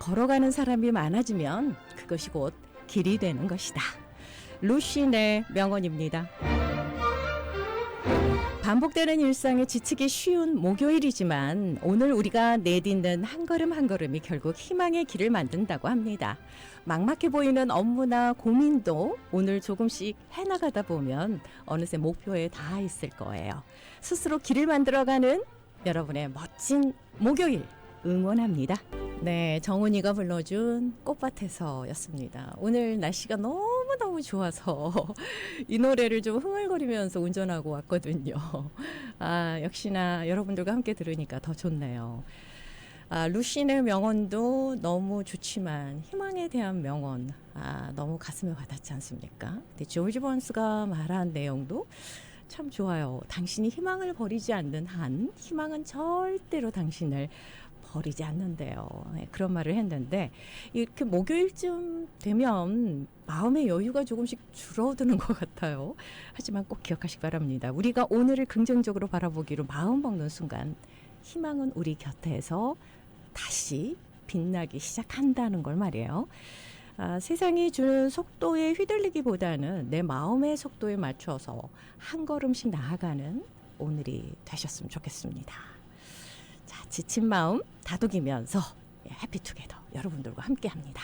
걸어가는 사람이 많아지면 그것이 곧 길이 되는 것이다. 루시의 명언입니다. 반복되는 일상에 지치기 쉬운 목요일이지만 오늘 우리가 내딛는 한 걸음 한 걸음이 결국 희망의 길을 만든다고 합니다. 막막해 보이는 업무나 고민도 오늘 조금씩 해나가다 보면 어느새 목표에 닿아 있을 거예요. 스스로 길을 만들어가는 여러분의 멋진 목요일 응원합니다. 네, 정훈이가 불러준 꽃밭에서였습니다. 오늘 날씨가 너무너무 좋아서 이 노래를 좀 흥얼거리면서 운전하고 왔거든요. 역시나 여러분들과 함께 들으니까 더 좋네요. 루시의 명언도 너무 좋지만 희망에 대한 명언 너무 가슴에 와닿지 않습니까? 근데 조지 번스가 말한 내용도 참 좋아요. 당신이 희망을 버리지 않는 한 희망은 절대로 당신을 버리지 않는데요. 네, 그런 말을 했는데 이렇게 목요일쯤 되면 마음의 여유가 조금씩 줄어드는 것 같아요. 하지만 꼭 기억하시기 바랍니다. 우리가 오늘을 긍정적으로 바라보기로 마음 먹는 순간 희망은 우리 곁에서 다시 빛나기 시작한다는 걸 말이에요. 세상이 주는 속도에 휘둘리기보다는 내 마음의 속도에 맞춰서 한 걸음씩 나아가는 오늘이 되셨으면 좋겠습니다. 자, 지친 마음 다독이면서 해피투게더 여러분들과 함께합니다.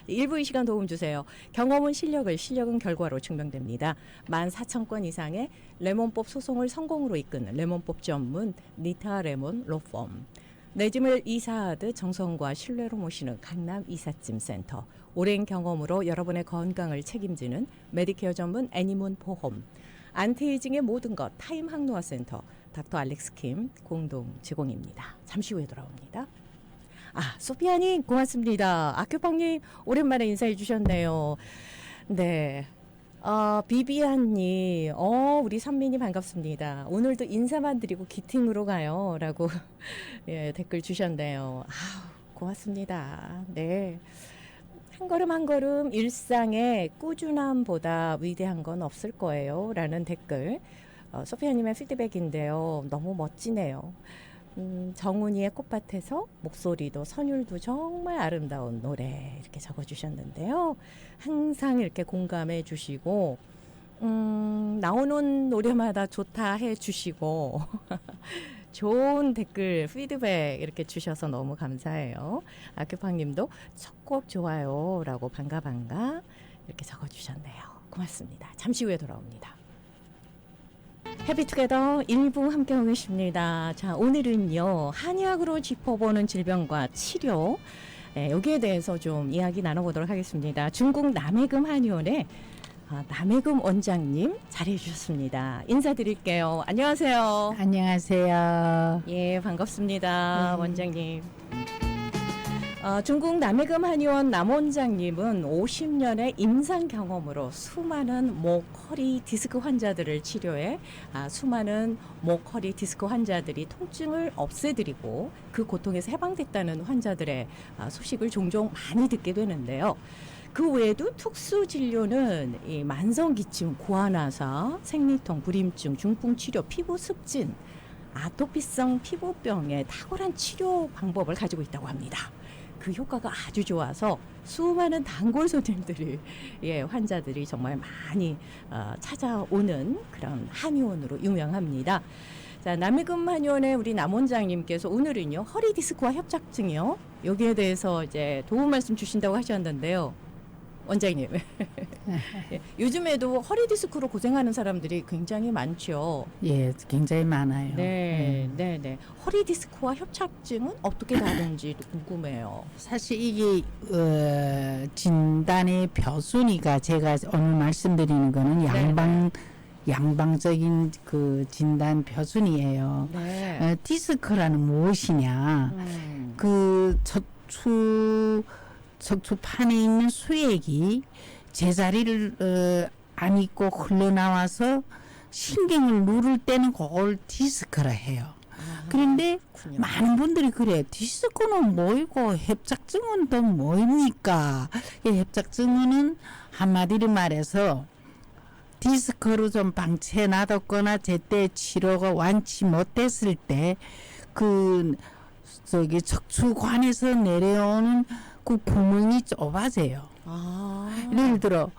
일부 이 시간 도움 주세요. 경험은 실력은 결과로 증명됩니다. 14,000건 이상의 레몬법 소송을 성공으로 이끄는 레몬법 전문 니타 레몬 로펌. 내 짐을 이사하듯 정성과 신뢰로 모시는 강남 이삿짐 센터. 오랜 경험으로 여러분의 건강을 책임지는 메디케어 전문 애니몬 보험. 안티에이징의 모든 것 타임 항노화 센터 닥터 알렉스 킴 공동 제공입니다. 잠시 후에 돌아옵니다. 소피아님 고맙습니다. 아큐팡님 오랜만에 인사해 주셨네요. 네. 비비안님, 우리 선민이 반갑습니다. 오늘도 인사만 드리고 기팅으로 가요. 라고 예, 댓글 주셨네요. 고맙습니다. 네. 한 걸음 한 걸음 일상의 꾸준함보다 위대한 건 없을 거예요. 라는 댓글. 소피아님의 피드백인데요. 너무 멋지네요. 정훈이의 꽃밭에서 목소리도 선율도 정말 아름다운 노래 이렇게 적어주셨는데요. 항상 이렇게 공감해 주시고 나오는 노래마다 좋다 해주시고 좋은 댓글 피드백 이렇게 주셔서 너무 감사해요. 아큐팡님도 첫 곡 좋아요 라고 반가 이렇게 적어주셨네요. 고맙습니다. 잠시 후에 돌아옵니다. 해피투게더 1부 함께하고 계십니다. 자, 오늘은요 한의학으로 짚어보는 질병과 치료 여기에 대해서 좀 이야기 나눠보도록 하겠습니다. 중국 남해금 한의원의 남해금 원장님 자리해 주셨습니다. 인사드릴게요. 안녕하세요. 안녕하세요. 예, 반갑습니다. 원장님. 중국 남해금 한의원 남 원장님은 50년의 임상 경험으로 수많은 목, 허리, 디스크 환자들을 치료해 수많은 목, 허리, 디스크 환자들이 통증을 없애드리고 그 고통에서 해방됐다는 환자들의 소식을 종종 많이 듣게 되는데요. 그 외에도 특수 진료는 이 만성기침, 고환아사, 생리통, 불임증, 중풍 치료, 피부 습진, 아토피성 피부병의 탁월한 치료 방법을 가지고 있다고 합니다. 그 효과가 아주 좋아서 수많은 단골 손님들이 환자들이 정말 많이 찾아오는 그런 한의원으로 유명합니다. 자, 남해금 한의원의 우리 남 원장님께서 오늘은요 허리 디스크와 협착증이요 여기에 대해서 이제 도움 말씀 주신다고 하셨는데요. 원장님, 요즘에도 허리 디스크로 고생하는 사람들이 굉장히 많죠. 예, 굉장히 많아요. 네. 허리 디스크와 협착증은 어떻게 다른지 궁금해요. 사실 이게 진단의 표순위가 제가 오늘 말씀드리는 거는 양방적인 그 진단 표순이에요. 네. 디스크라는 무엇이냐? 그 척추판에 있는 수액이 제자리를 안 있고 흘러나와서 신경을 누를 때는 그걸 디스크라 해요. 그런데 그렇군요. 많은 분들이 그래. 디스크는 뭐이고 협착증은 또 뭐입니까? 이 협착증은 한마디로 말해서 디스크로 좀 방치해 놔뒀거나 제때 치료가 완치 못했을 때 그 척추관에서 내려오는 자꾸 구멍이 좁아져요. 아. 예를 들어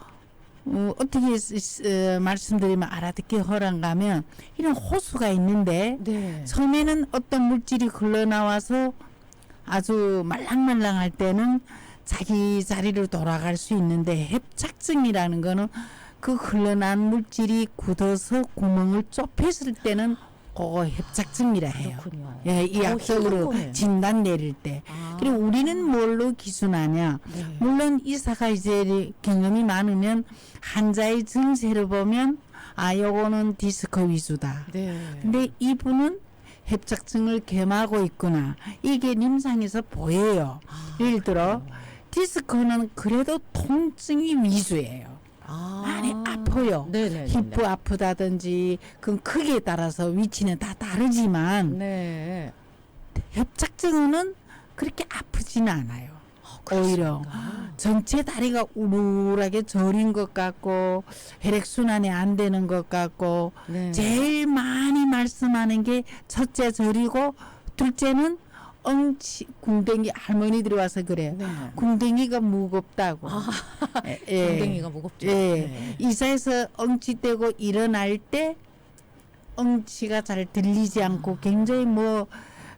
어떻게 말씀드리면 알아듣기 허락하면 이런 호수가 있는데 네. 처음에는 어떤 물질이 흘러나와서 아주 말랑말랑할 때는 자기 자리로 돌아갈 수 있는데 협착증이라는 거는 그 흘러난 물질이 굳어서 구멍을 좁혔을 때는 그거 협착증이라 해요. 그렇군요. 예, 이 약적으로 힘든 진단 내릴 때. 아. 그리고 우리는 뭘로 기준하냐? 네. 물론 의사가 이제 경험이 많으면 환자의 증세를 보면 요거는 디스크 위주다. 네. 근데 이분은 협착증을 겸하고 있구나. 이게 임상에서 보여요. 예를 들어 디스크는 그래도 통증이 위주예요. 많이 아파요. 네네. 힙부 아프다든지 그 크기에 따라서 위치는 다 다르지만 네. 협착증은 그렇게 아프지는 않아요. 오히려 그렇습니까? 전체 다리가 우울하게 저린 것 같고 혈액순환이 안 되는 것 같고 네. 제일 많이 말씀하는 게 첫째 저리고 둘째는 엉치 궁뎅이 할머니들이 와서 그래요. 네. 궁뎅이가 무겁다고. 예. 엉덩이가 무겁죠. 예. 네. 이사에서 엉치대고 일어날 때 엉치가 잘 들리지 않고 굉장히 뭐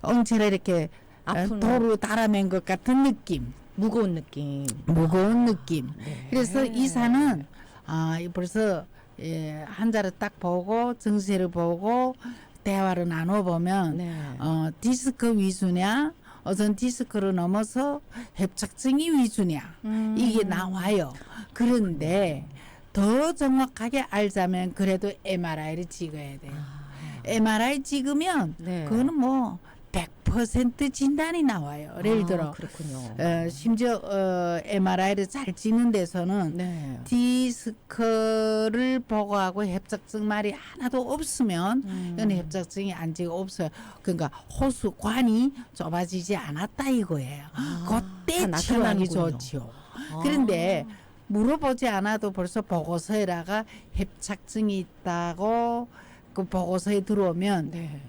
엉치를 이렇게 아픈 도로 달아맨 것 같은 느낌. 무거운 느낌. 무거운 느낌. 네. 그래서 의사는 벌써 환자를 딱 보고 증세를 보고 대화를 나눠보면 네. 디스크 위주냐 어떤 디스크를 넘어서 협착증이 위주냐 이게 나와요. 그런데 더 정확하게 알자면 그래도 MRI를 찍어야 돼요. MRI 찍으면 네. 그거는 뭐 100% 진단이 나와요. 예를 들어 그렇군요. 심지어 MRI를 잘 찍는 데서는 네. 디스크를 보고하고 협착증 말이 하나도 없으면 이건 협착증이 안지가 없어요. 그러니까 호수관이 좁아지지 않았다 이거예요. 그때 다 치료하기 나타나는군요. 좋죠. 그런데 물어보지 않아도 벌써 보고서에다가 협착증이 있다고 그 보고서에 들어오면 네.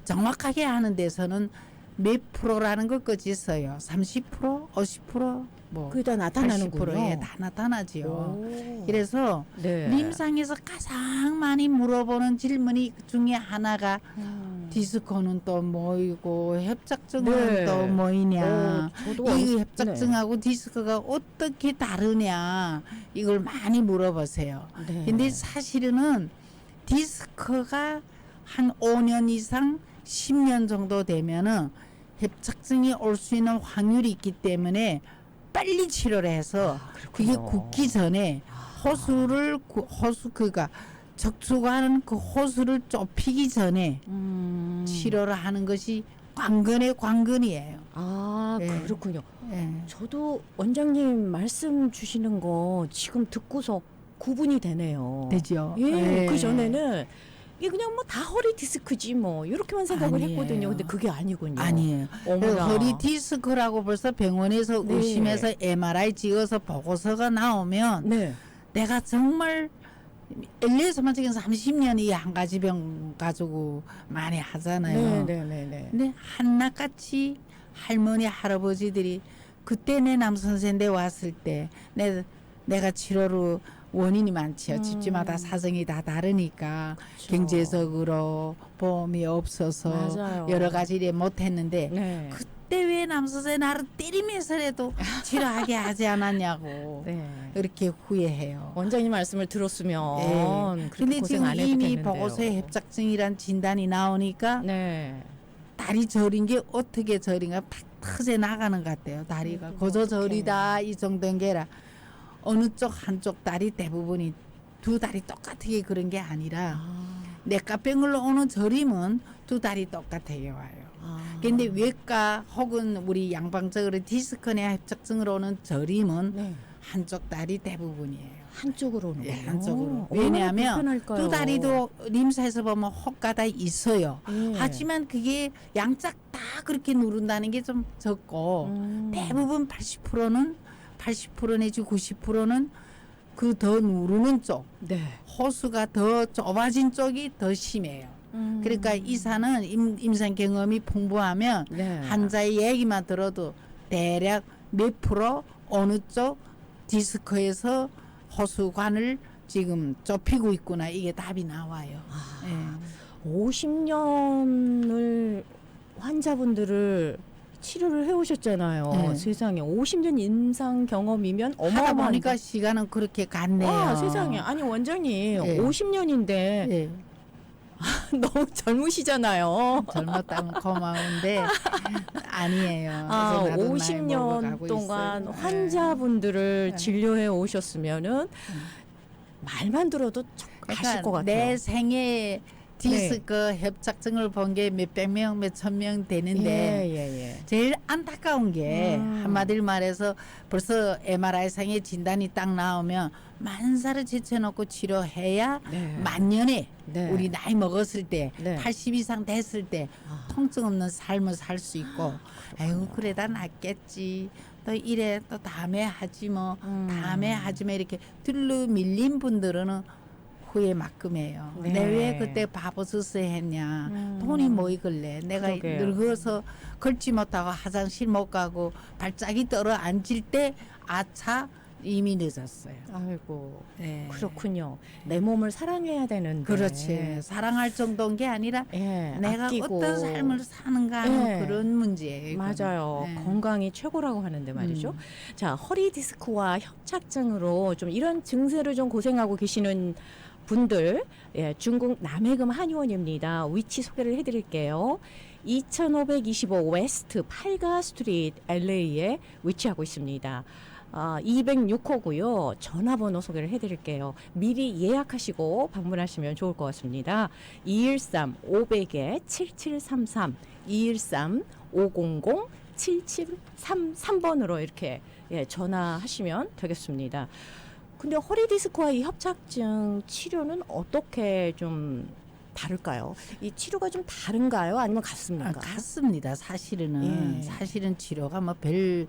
정확하게 하는 데서는 몇 프로라는 것까지 있어요. 30%, 50%, 뭐 그게 다 나타나는군요. 80%에 다 나타나지요. 오. 그래서 네. 임상에서 가장 많이 물어보는 질문이 그 중에 하나가 디스크는 또 뭐이고 협착증은 네. 또 뭐이냐. 저도 이 협착증하고 디스크가 어떻게 다르냐 이걸 많이 물어보세요. 네. 근데 사실은 디스크가 한 5년 이상 10년 정도 되면은 협착증이 올 수 있는 확률이 있기 때문에 빨리 치료를 해서 그게 굳기 전에 호수를 그가 적수가는 그 호수를 좁히기 전에 치료를 하는 것이 관건의 관건이에요. 예. 그렇군요. 예. 저도 원장님 말씀 주시는 거 지금 듣고서 구분이 되네요. 되죠. 예. 예. 그 전에는 이게 그냥 뭐 다 허리 디스크지 뭐 이렇게만 생각을 아니에요. 했거든요. 근데 그게 아니군요. 아니에요. 어머나. 허리 디스크라고 벌써 병원에서 네. 의심해서 MRI 찍어서 보고서가 나오면 네. 내가 정말 LA에서만 지금 30년이 한 가지 병 가지고 많이 하잖아요. 네네네. 근데 한낱같이 할머니 할아버지들이 그때 내 남선생대 왔을 때 내가 치료로 원인이 많지요. 집집마다 사정이 다 다르니까 경제적으로 보험이 없어서 맞아요. 여러 가지 일 못했는데 네. 그때 왜 남선생 나를 때리면서라도 치료하게 하지 않았냐고 네. 이렇게 후회해요. 원장님 말씀을 들었으면 예. 그렇게 근데 고생 지금 안 해도 이미 됐는데요. 보고서에 협착증이란 진단이 나오니까 네. 다리 저린 게 어떻게 저린가 팍 터져 나가는 것 같아요. 다리가 고저 저리다 이 정도인 게라 어느 쪽 한쪽 다리 대부분이 두 다리 똑같게 그런 게 아니라 내과병으로 오는 저림은 두 다리 똑같게 와요. 근데 외과 혹은 우리 양방적으로 디스크나 협착증으로 오는 저림은 네. 한쪽 다리 대부분이에요. 한쪽으로 오는 예, 거예요. 한쪽으로. 얼마나 왜냐하면 불편할까요? 두 다리도 림사에서 보면 혹가다 있어요. 예. 하지만 그게 양짝 다 그렇게 누른다는 게 좀 적고 대부분 80% 내지 90%는 그 더 누르는 쪽 네. 호수가 더 좁아진 쪽이 더 심해요. 그러니까 의사는 임상 경험이 풍부하면 네. 환자의 얘기만 들어도 대략 몇 프로 어느 쪽 디스크에서 호수관을 지금 좁히고 있구나. 이게 답이 나와요. 예. 50년을 환자분들을 치료를 해오셨잖아요. 네. 세상에 50년 임상 경험이면 하다 어마어마한. 보니까 시간은 그렇게 갔네요. 와, 세상에. 아니 원장님 예. 50년인데 예. 너무 젊으시잖아요. 젊었다면 고마운데 아니에요. 아, 그래서 나도 나이 50년 먹어가고 동안 있어요. 환자분들을 예. 진료해 오셨으면은 말만 들어도 아실 것 같아요. 내 생애 디스크 협착증을 본 게 몇백 명, 몇천 명 되는데 예. 제일 안타까운 게 한마디로 말해서 벌써 MRI상의 진단이 딱 나오면 만사를 제쳐놓고 치료해야 네. 만년에 네. 우리 나이 먹었을 때 네. 80 이상 됐을 때 아. 통증 없는 삶을 살 수 있고 아이고 그래다 낫겠지 또 이래 또 다음에 하지 뭐 다음에 하지 뭐 이렇게 들러 밀린 분들은 후회 막금해요. 네. 내 왜 그때 바보스스 했냐. 돈이 뭐 이걸래. 내가 그러게요. 늙어서 걸지 못하고 화장실 못 가고 발짝이 떨어 앉을 때 아차 이미 늦었어요. 아이고 네. 그렇군요. 내 몸을 사랑해야 되는데. 그렇지. 사랑할 정도인 게 아니라 예, 내가 아끼고. 어떤 삶을 사는가 하는 네. 그런 문제예요. 이거는. 맞아요. 네. 건강이 최고라고 하는데 말이죠. 자, 허리 디스크와 협착증으로 좀 이런 증세를 좀 고생하고 계시는 분들, 예, 중국 남해금 한의원입니다. 위치 소개를 해드릴게요. 2525 웨스트 8가 스트리트 LA에 위치하고 있습니다. 206호고요. 전화번호 소개를 해드릴게요. 미리 예약하시고 방문하시면 좋을 것 같습니다. 213-500-7733, 213-500-7733번으로 이렇게 예, 전화하시면 되겠습니다. 근데 허리 디스크와 이 협착증 치료는 어떻게 좀 다를까요? 이 치료가 좀 다른가요? 아니면 같습니까? 같습니다. 사실은 예. 사실은 치료가 뭐 별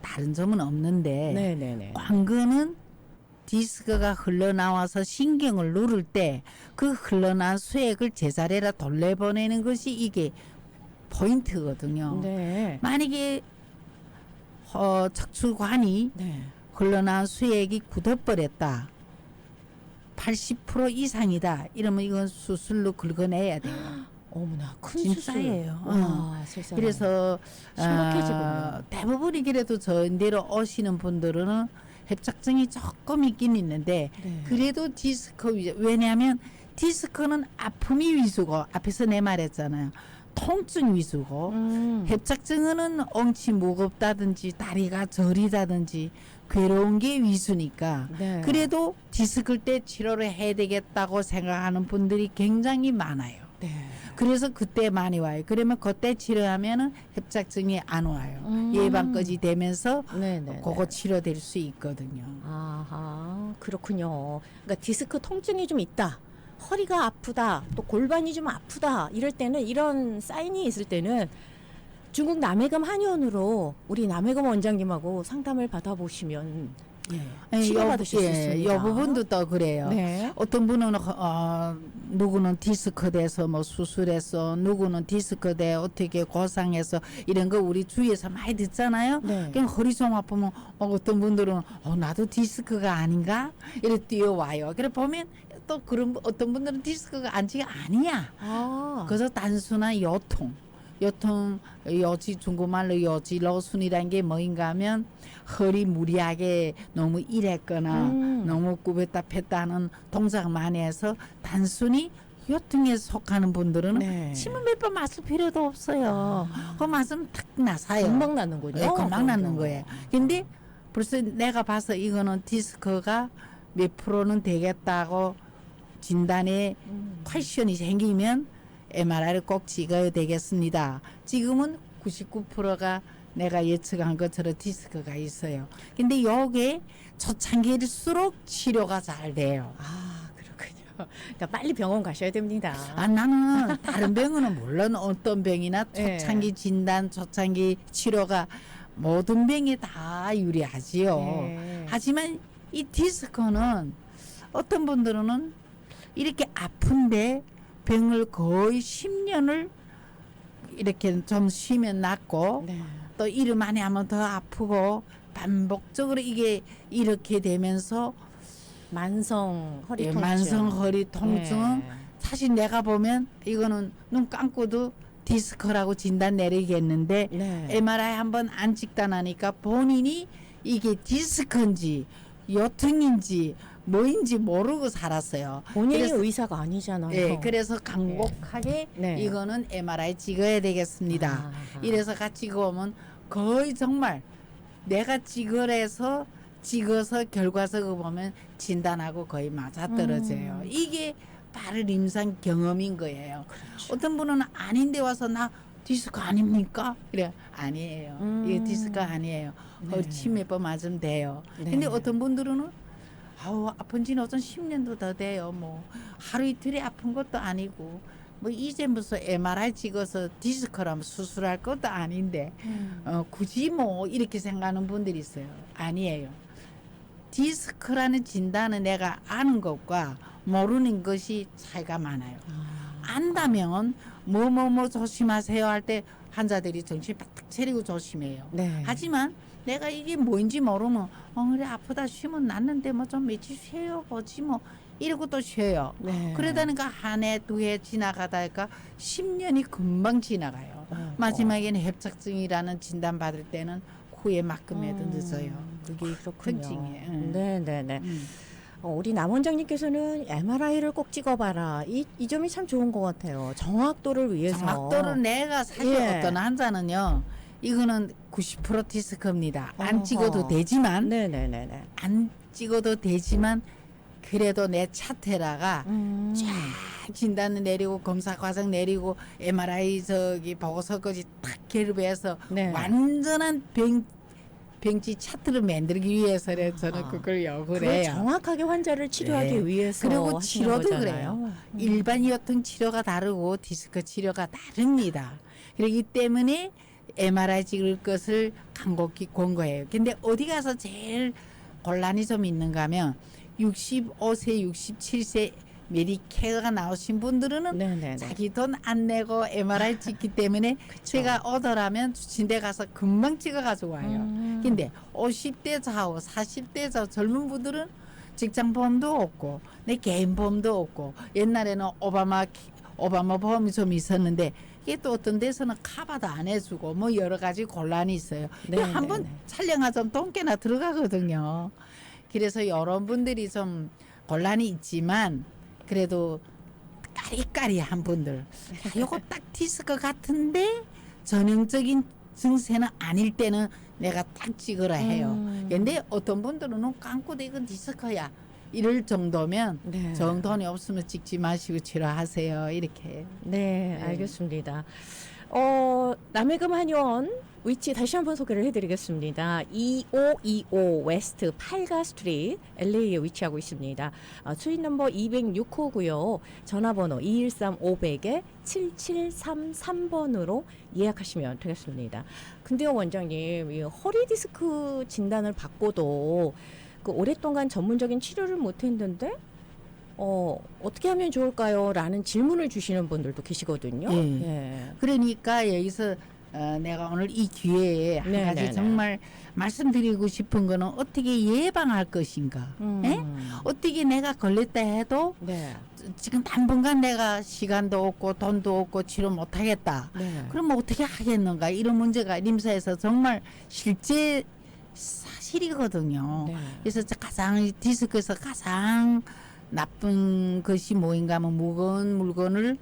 다른 점은 없는데 네네네. 광근은 디스크가 흘러나와서 신경을 누를 때 그 흘러난 수액을 제자리로 돌려보내는 것이 이게 포인트거든요. 네. 만약에 척추관이 네. 흘러난 수액이 굳어버렸다. 80% 이상이다. 이러면 이건 수술로 긁어내야 돼요. 어머나 큰 진짜예요. 수술. 와, 세상에. 그래서 심각해지군요. 대부분이 그래도 저인대로 오시는 분들은 협착증이 조금 있긴 있는데 네. 그래도 디스크 왜냐하면 디스크는 아픔이 위주고 앞에서 내 말했잖아요. 통증 위주고 협착증은 엉치 무겁다든지 다리가 저리다든지 괴로운 게 위주니까 네. 그래도 디스크 때 치료를 해야 되겠다고 생각하는 분들이 굉장히 많아요. 네. 그래서 그때 많이 와요. 그러면 그때 치료하면은 협착증이 안 와요. 예방까지 되면서 네네. 그거 치료될 수 있거든요. 아하, 그렇군요. 그러니까 디스크 통증이 좀 있다. 허리가 아프다. 또 골반이 좀 아프다. 이럴 때는 이런 사인이 있을 때는 중국 남해금 한의원으로 우리 남해금 원장님하고 상담을 받아보시면 치료받으실 수 있습니다. 이 부분도 또 그래요. 네. 어떤 분은 누구는 디스크 돼서 뭐 수술해서 누구는 디스크 돼 어떻게 고상해서 이런 거 우리 주위에서 많이 듣잖아요. 네. 그냥 허리 좀 아프면 어떤 분들은 나도 디스크가 아닌가 이래 뛰어와요. 그래 보면 또 그런 어떤 분들은 디스크가 안지가 아니야. 아. 그래서 단순한 요통 여지 중국말로 여지 러순이라는 게 뭐인가 하면 허리 무리하게 너무 일했거나 너무 굽었다 폈다 하는 동작 많이 해서 단순히 요통에 속하는 분들은 네. 침을 몇 번 마실 필요도 없어요. 그 맛은 탁 나사요. 금방 낫는군요. 네, 금방 낫는 거예요. 근데 벌써 내가 봐서 이거는 디스크가 몇 프로는 되겠다고 진단에 퀘션이 생기면 MRI를 꼭 찍어야 되겠습니다. 지금은 99%가 내가 예측한 것처럼 디스크가 있어요. 근데 요게 초창기일수록 치료가 잘 돼요. 아, 그렇군요. 그러니까 빨리 병원 가셔야 됩니다. 나는 다른 병은 물론 어떤 병이나 네. 초창기 진단, 초창기 치료가 모든 병에 다 유리하지요. 네. 하지만 이 디스크는 어떤 분들은 이렇게 아픈데 병을 거의 10년을 이렇게 좀 쉬면 낫고 네. 또 또 일을 많이 하면 더 아프고 반복적으로 이게 이렇게 되면서 만성 허리 예, 통증. 만성 허리 통증은 네. 사실 내가 보면 이거는 눈 감고도 디스크라고 진단 내리겠는데 네. MRI 한번 안 찍다 나니까 본인이 이게 디스크인지 요통인지 뭐인지 모르고 살았어요. 본인이 그래서- 의사가 아니잖아요. 예, 그래서 강곡하게 네. 이거는 MRI 찍어야 되겠습니다. 아하. 이래서 같이 찍어보면 거의 정말 내가 찍어서 결과서고 보면 진단하고 거의 맞아떨어져요. 이게 바로 임상 경험인 거예요. 그렇죠. 어떤 분은 아닌데 와서 나 디스크 아닙니까? 그래 아니에요. 이게 디스크 아니에요. 네. 치매법 맞으면 돼요. 네. 근데 어떤 분들은 아우 아픈 지는 어떤 10년도 더 돼요. 뭐 하루 이틀이 아픈 것도 아니고 뭐 이제 무슨 MRI 찍어서 디스크라면 수술할 것도 아닌데 굳이 뭐 이렇게 생각하는 분들이 있어요. 아니에요. 디스크라는 진단은 내가 아는 것과 모르는 것이 차이가 많아요. 안다면 뭐 조심하세요 할 때 환자들이 정신 바짝 차리고 조심해요. 네. 하지만 내가 이게 뭐인지 모르면 그래 아프다 쉬면 낫는데 뭐 좀 며칠 쉬어요 보지 뭐 이러고 또 쉬어요. 네. 그러다니까 한 해 두 해 지나가다니까 10년이 금방 지나가요. 마지막에는 협착증이라는 진단 받을 때는 후에만큼에도 늦어요. 그게 그렇군요. 특징이에요. 네네네. 우리 남 원장님께서는 MRI를 꼭 찍어봐라. 이 점이 참 좋은 것 같아요. 정확도를 위해서. 정확도를 내가 사실 예. 어떤 환자는요. 이거는 90% 디스크입니다. 안 어허. 찍어도 되지만 네네네네. 안 찍어도 되지만 그래도 내 차테라가 쫙 진단을 내리고 검사 과정 내리고 MRI 저기 보고서까지 탁 결합해서 네. 완전한 병치 차트를 만들기 위해서는 저는 그걸 요구를 그걸 해요. 정확하게 환자를 치료하기 네. 위해서 그리고 하시는 치료도 거잖아요. 그래요. 일반 요통 치료가 다르고 디스크 치료가 다릅니다. 그렇기 때문에 MRI 찍을 것을 간곡히 권고해요. 근데 어디 가서 제일 곤란이 좀 있는가 하면 65세, 67세 메디케어가 나오신 분들은 네네네. 자기 돈 안 내고 MRI 찍기 때문에 제가 오더라면 주친대 가서 금방 찍어가지고 와요. 근데 50대 좌우, 40대 좌우 젊은 분들은 직장보험도 없고 내 개인보험도 없고 옛날에는 오바마 보험이 좀 있었는데 이게 또 어떤 데서는 카바도 안 해주고 뭐 여러 가지 곤란이 있어요. 네, 한번 네, 네. 촬영하자면 돈 꽤나 들어가거든요. 그래서 여러분들이 좀 곤란이 있지만 그래도 까리까리한 분들 요거 딱 디스크 같은데 전형적인 증세는 아닐 때는 내가 딱 찍으라 해요. 근데 어떤 분들은 눈 감고도 이건 디스크야 이럴 정도면 네. 정돈이 없으면 찍지 마시고 치료하세요. 이렇게. 네, 네. 알겠습니다. 남해금 한의원 위치 다시 한번 소개를 해드리겠습니다. 2525 웨스트 8가 스트리트 LA에 위치하고 있습니다. 수인 넘버 206호고요. 전화번호 213-500-7733번으로 예약하시면 되겠습니다. 근데요 원장님, 이 허리 디스크 진단을 받고도 그 오랫동안 전문적인 치료를 못했는데 어떻게 하면 좋을까요? 라는 질문을 주시는 분들도 계시거든요. 예. 예. 그러니까 여기서 내가 오늘 이 기회에 한 네, 가지 네, 네. 정말 말씀드리고 싶은 거는 어떻게 예방할 것인가. 예? 어떻게 내가 걸렸다 해도 네. 지금 당분간 내가 시간도 없고 돈도 없고 치료 못하겠다. 네. 그러면 어떻게 하겠는가. 이런 문제가 림사에서 정말 실제 사실이거든요. 네. 그래서 가장 디스크에서 가장 나쁜 것이 뭐인가 하면 무거운 물건을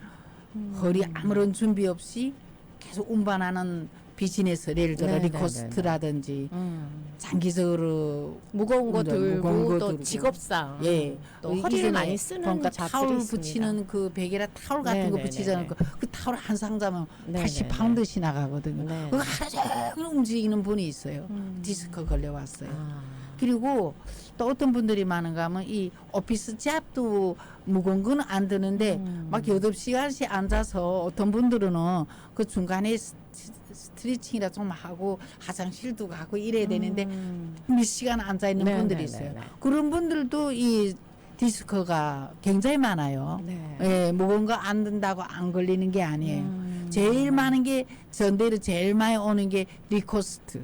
허리 아무런 준비 없이 계속 운반하는 비즈니스, 예를 들어 네, 리코스트라든지 음. 장기적으로 무거운 거 운전, 들고 무거운 거 또 들고. 직업상 예. 또 이 허리를 이전에 많이 쓰는 그러니까 잡들이 타올 있습니다. 붙이는 그 베개라 타올 같은 네, 거 네, 붙이잖아요. 네, 그 타올 한 상자면 네, 80파운드씩 나가거든요. 네. 그거 하루 종일 움직이는 분이 있어요. 디스크 걸려왔어요. 그리고 또 어떤 분들이 많은가 하면 이 오피스 잡도 무거운 건 안 드는데 막 8시간씩 앉아서 어떤 분들은 그 중간에 스트레칭이라 좀 하고 화장실도 가고 이래야 되는데 몇 시간 앉아 있는 네, 분들이 네, 있어요. 네, 네. 그런 분들도 이 디스크가 굉장히 많아요. 네. 예, 무거운 거 안 든다고 안 걸리는 게 아니에요. 제일 많은 게 전대로 제일 많이 오는 게 리코스트.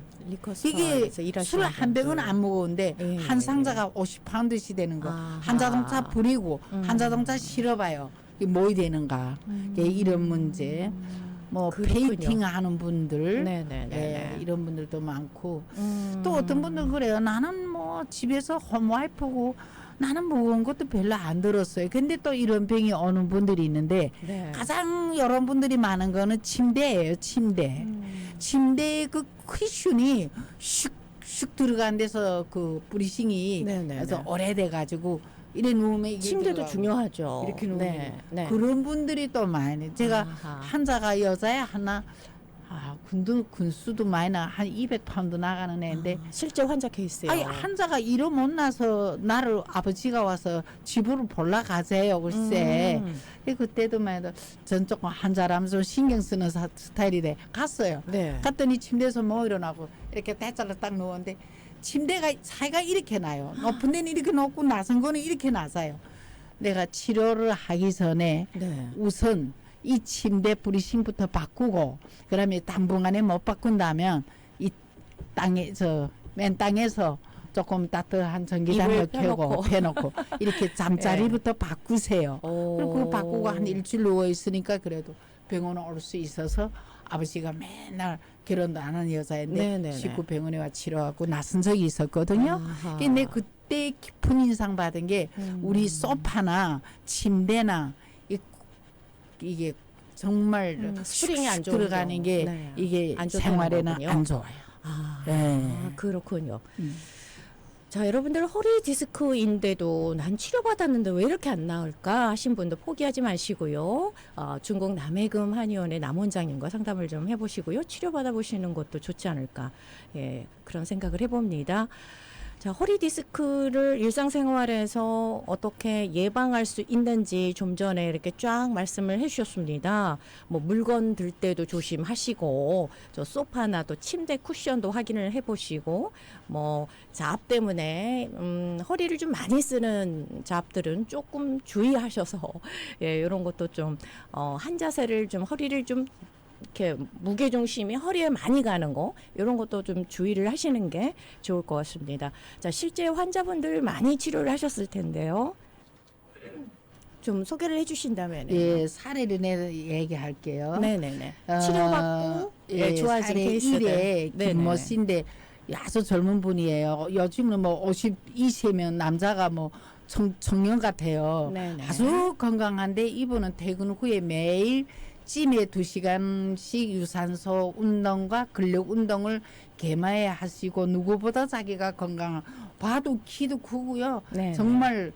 이게 술 한 병은 안 먹었는데 예, 한 상자가 50파운드씩 되는 거. 아하. 한 자동차 버리고 한 자동차 실어봐요. 이게 뭐 되는가. 이런 문제. 뭐 그렇군요. 페인팅 하는 분들 네네네. 예, 이런 분들도 많고 또 어떤 분들은 그래요. 나는 뭐 집에서 홈와이프고 나는 무거운 것도 별로 안 들었어요. 근데 또 이런 병이 오는 분들이 있는데 네. 가장 여러분들이 많은 거는 침대예요. 침대. 침대의 그 쿠션이 슉슉 들어간 데서 그 브리싱이 네네네. 그래서 오래돼 가지고 이래 누우면 이게 침대도 들어가고. 중요하죠. 이렇게 누우면 네. 네. 그런 분들이 또 많이. 제가 아하. 환자가 여자야 하나 군수도 많이 한 200파운드 나가는 애인데 실제 환자 케이스요. 아니 환자가 일을 못 나서 나를 아버지가 와서 집으로 볼라 가세요 글쎄. 그때도 말도 전 조금 환자라면서 신경 쓰는 스타일이래. 갔어요. 네. 갔더니 침대에서 뭐 일어나고 이렇게 대자로 딱 누웠는데 침대가 사이가 이렇게 나요. 높은 데는 이렇게 높고 낮은 거는 이렇게 낮아요. 내가 치료를 하기 전에 네. 우선 이 침대 브리싱부터 바꾸고 그다음에 당분간에 못 바꾼다면 이 땅에서 맨 땅에서 조금 따뜻한 전기장을 이불 켜고 펴놓고 이렇게 잠자리부터 바꾸세요. 오. 그리고 그거 바꾸고 한 일주일 누워 있으니까 그래도 병원에 올 수 있어서 아버지가 맨날 결혼도 안 하는 여자인데 네네네. 식구 병원에 와 치료하고 나선 적이 있었거든요. 아하. 근데 그때 깊은 인상 받은 게 우리 소파나 침대나 이게 정말 스프링이 안 좋은 들어가는 경우. 게 네. 이게 안 좋다는 생활에는 거군요. 안 좋아요. 아, 네. 그렇군요. 자, 여러분들 허리 디스크인데도 난 치료받았는데 왜 이렇게 안 나을까 하신 분도 포기하지 마시고요. 중국 남해금 한의원의 남 원장님과 상담을 좀 해보시고요. 치료받아 보시는 것도 좋지 않을까. 예, 그런 생각을 해봅니다. 자, 허리 디스크를 일상생활에서 어떻게 예방할 수 있는지 좀 전에 이렇게 쫙 말씀을 해주셨습니다. 뭐 물건 들 때도 조심하시고, 저 소파나 또 침대 쿠션도 확인을 해보시고, 뭐 자압 때문에 허리를 좀 많이 쓰는 자압들은 조금 주의하셔서 예, 이런 것도 좀 한 자세를 좀 허리를 좀 이렇게 무게 중심이 허리에 많이 가는 거 이런 것도 좀 주의를 하시는 게 좋을 것 같습니다. 자, 실제 환자분들 많이 치료를 하셨을 텐데요. 좀 소개를 해주신다면. 예, 사례를 내 얘기할게요. 네네네. 치료받고 예, 좋아진 사례 케이스들. 1에 네네네. 김모 씨인데 아주 젊은 분이에요. 요즘은 뭐 52세면 남자가 뭐 청년 같아요. 네네. 아주 건강한데 이분은 퇴근 후에 매일 찜에 2시간씩 유산소 운동과 근력 운동을 개마에 하시고 누구보다 자기가 건강 봐도 키도 크고요. 네. 정말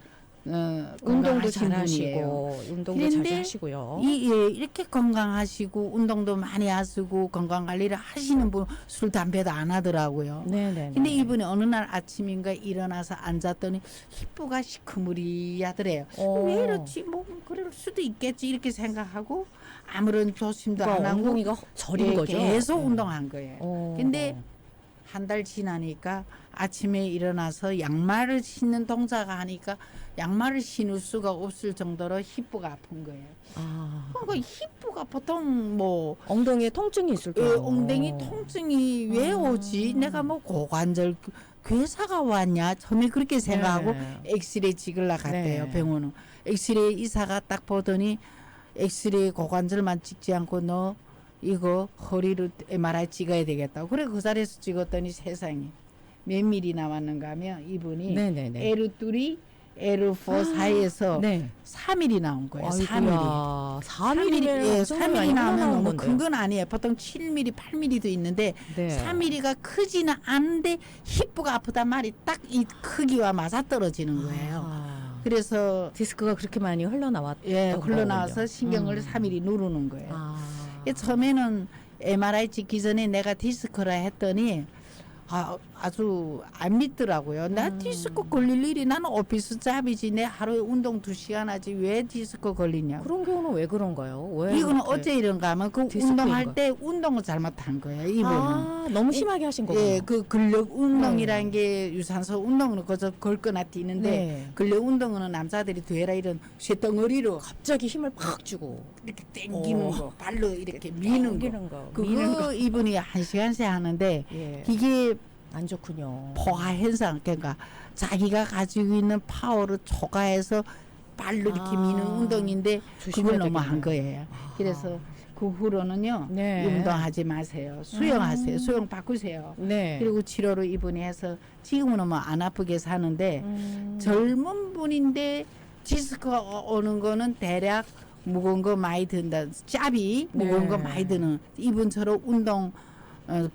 운동도 건강하신 잘 분이에요. 하시고 운동도 잘 그런데 하시고요. 예, 이렇게 건강하시고 운동도 많이 하시고 건강 관리를 하시는 분 술 담배도 안 하더라고요. 네네. 근데 이분이 어느 날 아침인가 일어나서 앉았더니 hipu가 시커머리하더래요. 왜 이렇지? 뭐 그럴 수도 있겠지 이렇게 생각하고 아무런 조심도 안 하고 엉덩이가 저린 예, 거죠. 계속 네. 운동한 거예요. 근데 한 달 지나니까 아침에 일어나서 양말을 신는 동작을 하니까 양말을 신을 수가 없을 정도로 히프가 아픈 거예요. 그러니까 히프가 보통 뭐 엉덩이에 통증이 있을 거예요. 엉덩이 통증이 왜 오지? 내가 뭐 고관절 괴사가 왔냐? 처음에 그렇게 생각하고 네. 엑스레이 찍으려 갔대요. 네. 병원은. 엑스레이 의사가 딱 보더니 엑스레이 고관절만 찍지 않고 너 이거 허리를 MRI 찍어야 되겠다고. 그래 그 자리에서 찍었더니 세상에 몇 밀리 남았는가 하면 이분이 네네네. L3, L4 사이에서 네. 4mm 나온 거예요. 4mm. 4mm. 예, 4mm 나오면 너무 건데. 큰 건 아니에요. 보통 7mm, 8mm도 있는데 네. 4mm가 크지는 않은데 히프가 아프단 말이 딱 이 크기와 맞아 떨어지는 거예요. 그래서 디스크가 그렇게 많이 흘러나왔던 예, 흘러나와서 거군요. 신경을 3mm 누르는 거예요. 아. 처음에는 MRI 찍기 전에 내가 디스크라 했더니 아주 안 믿더라고요. 나 디스크 걸릴 일이 나는 오피스 잡이지 내 하루에 운동 2시간 하지 왜 디스크 걸리냐고. 그런 경우는 왜 그런가요? 왜 이거는 그렇게? 어째 이런가 하면 그 디스크인가? 운동할 때 운동을 잘못한 거예요. 이분은. 아, 너무 심하게 하신 거군요. 예, 그 근력 운동이라는 게 유산소 운동은 그저 걸거나 뛰는데 네. 근력 운동은 남자들이 되라 이런 쇠덩어리로 갑자기 힘을 팍 주고 이렇게 당기는 어. 거, 발로 이렇게 미는 거. 당기는 거, 그거 미는 거. 이분이 1시간씩 하는데 예. 이게 안 좋군요. 포화 현상 그러니까 자기가 가지고 있는 파워를 초과해서 발로 이렇게 아, 미는 운동인데 조심해야 그걸 너무 한 되겠네요. 거예요. 그래서 그 후로는요 네. 이 운동하지 마세요. 수영하세요. 수영 바꾸세요. 네. 그리고 치료를 이분이 해서 지금은 뭐 안 아프게 사는데 젊은 분인데 디스크가 오는 거는 대략 무거운 거 많이 든다. 짭이 무거운 거 네. 많이 드는 이분처럼 운동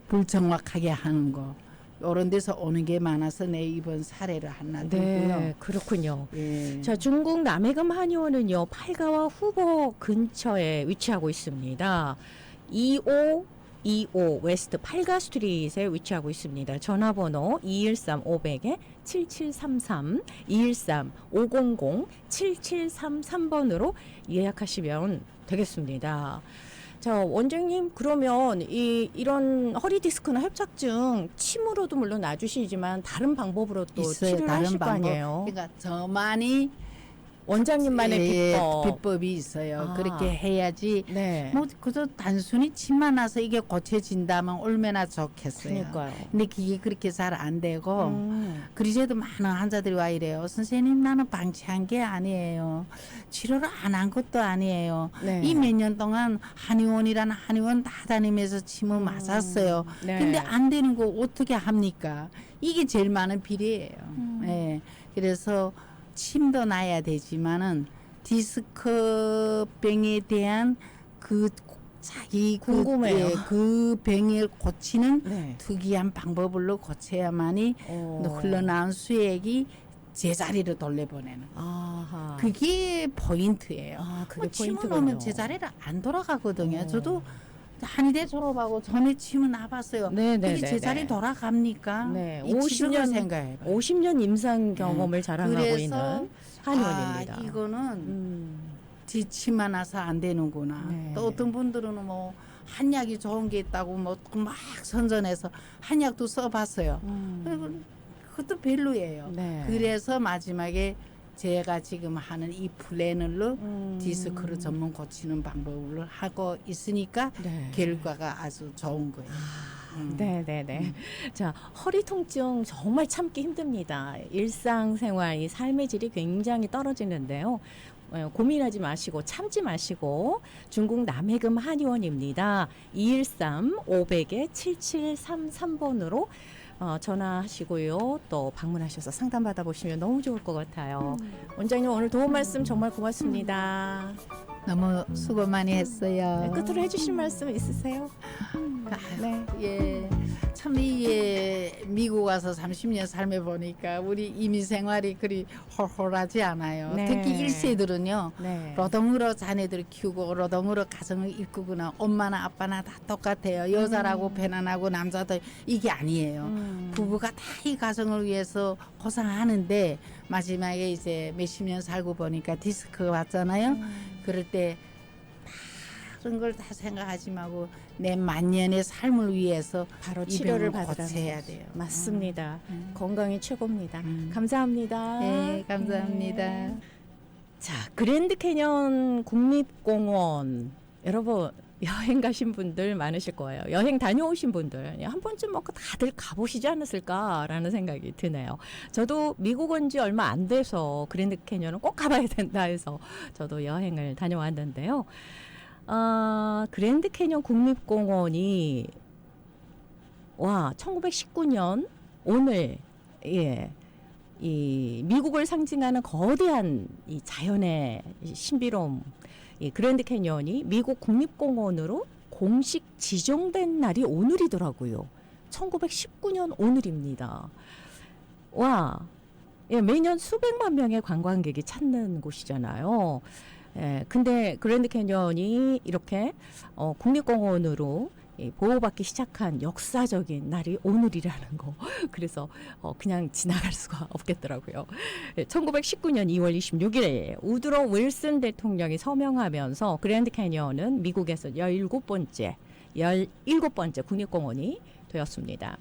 불정확하게 하는 거 이런 데서 오는 게 많아서 내 이번 사례를 하나 들고요. 네, 그렇군요. 예. 자, 중국 남해금 한의원은요, 팔가와 후보 근처에 위치하고 있습니다. 2525 웨스트 팔가 스트리트에 위치하고 있습니다. 전화번호 213-500-7733, 213-500-7733번으로 예약하시면 되겠습니다. 자, 원장님, 그러면 이런 허리 디스크나 협착증 침으로도 물론 놔주시지만 다른 방법으로 또 있어요. 치료를 다른 하실 거 방법. 아니에요? 그러니까 저만이 원장님만의 예, 비법. 비법이 있어요. 아. 그렇게 해야지. 네. 뭐 그저 단순히 침만 나서 이게 고쳐진다면 얼마나 좋겠어요. 그러니까요. 근데 그게 그렇게 잘 안 되고 그리제도 많은 환자들이 와 이래요. 선생님 나는 방치한 게 아니에요. 치료를 안 한 것도 아니에요. 네. 이 몇 년 동안 한의원이라는 한의원 다 다니면서 침을 맞았어요. 네. 근데 안 되는 거 어떻게 합니까? 이게 제일 많은 비리예요. 예. 그래서 침도 나야 되지만은 디스크병에 대한 그 자기 궁금해요. 그 병을 고치는 네. 특이한 방법으로 고쳐야만이 어. 흘러나온 수액이 제자리로 돌려보내는. 아하. 그게 포인트예요. 아, 그게 뭐 침을 포인트군요. 놓으면 제자리를 안 돌아가거든요. 어. 저도 한의대 졸업하고 전에 침은 나봤어요. 네, 네, 그게 네, 제자리 네. 돌아갑니까? 네, 이 50년 지적을 생각해봐요. 50년 임상 경험을 자랑하고 그래서 있는 한의원입니다. 이거는 음. 지치만 나서 안 되는구나. 네. 또 어떤 분들은 뭐 한약이 좋은 게 있다고 뭐 막 선전해서 한약도 써봤어요. 그리고 그것도 별로예요. 네. 그래서 마지막에 제가 지금 하는 이 플래너로 음. 디스크를 전문 고치는 방법을 하고 있으니까 네. 결과가 아주 좋은 거예요. 네네네. 자, 허리 통증 정말 참기 힘듭니다. 일상생활, 이 삶의 질이 굉장히 떨어지는데요. 고민하지 마시고 참지 마시고 중국 남해금 한의원입니다. 213-500-7733번으로 전화하시고요. 또 방문하셔서 상담 받아보시면 너무 좋을 것 같아요. 원장님 오늘 도움 말씀 정말 고맙습니다. 너무 수고 많이 했어요. 네, 끝으로 해주실 말씀 있으세요? 네. 예, 참 이게 미국 와서 30년 삶해 보니까 우리 이민 생활이 그리 홀홀하지 않아요. 네. 특히 1세들은요. 네. 노동으로 자녀들을 키우고 노동으로 가정을 이끌거나 엄마나 아빠나 다 똑같아요. 여자라고 편안하고 남자도 이게 아니에요. 부부가 다 이 가정을 위해서 고생하는데 마지막에 이제 몇십 년 살고 보니까 디스크가 왔잖아요. 그럴 때 다른 걸 다 생각하지 말고 내 만년의 삶을 위해서 바로 이 치료를 병을 받으라는 고쳐야 거죠. 돼요. 맞습니다. 건강이 최고입니다. 감사합니다. 네, 감사합니다. 네. 자, 그랜드 캐년 국립공원 여러분 여행 가신 분들 많으실 거예요. 여행 다녀오신 분들 한 번쯤 뭐 다들 가보시지 않았을까라는 생각이 드네요. 저도 미국 온 지 얼마 안 돼서 그랜드 캐년은 꼭 가봐야 된다 해서 저도 여행을 다녀왔는데요. 그랜드 캐년 국립공원이 1919년 오늘 이 미국을 상징하는 거대한 이 자연의 신비로움, 이 그랜드 캐년이 미국 국립공원으로 공식 지정된 날이 오늘이더라고요. 1919년 오늘입니다. 매년 수백만 명의 관광객이 찾는 곳이잖아요. 근데 그랜드 캐년이 이렇게 국립공원으로 보호받기 시작한 역사적인 날이 오늘이라는 거. 그래서 그냥 지나갈 수가 없겠더라고요. 1919년 2월 26일에 우드로 윌슨 대통령이 서명하면서 그랜드 캐니언은 미국에서 17번째 국립공원이 되었습니다.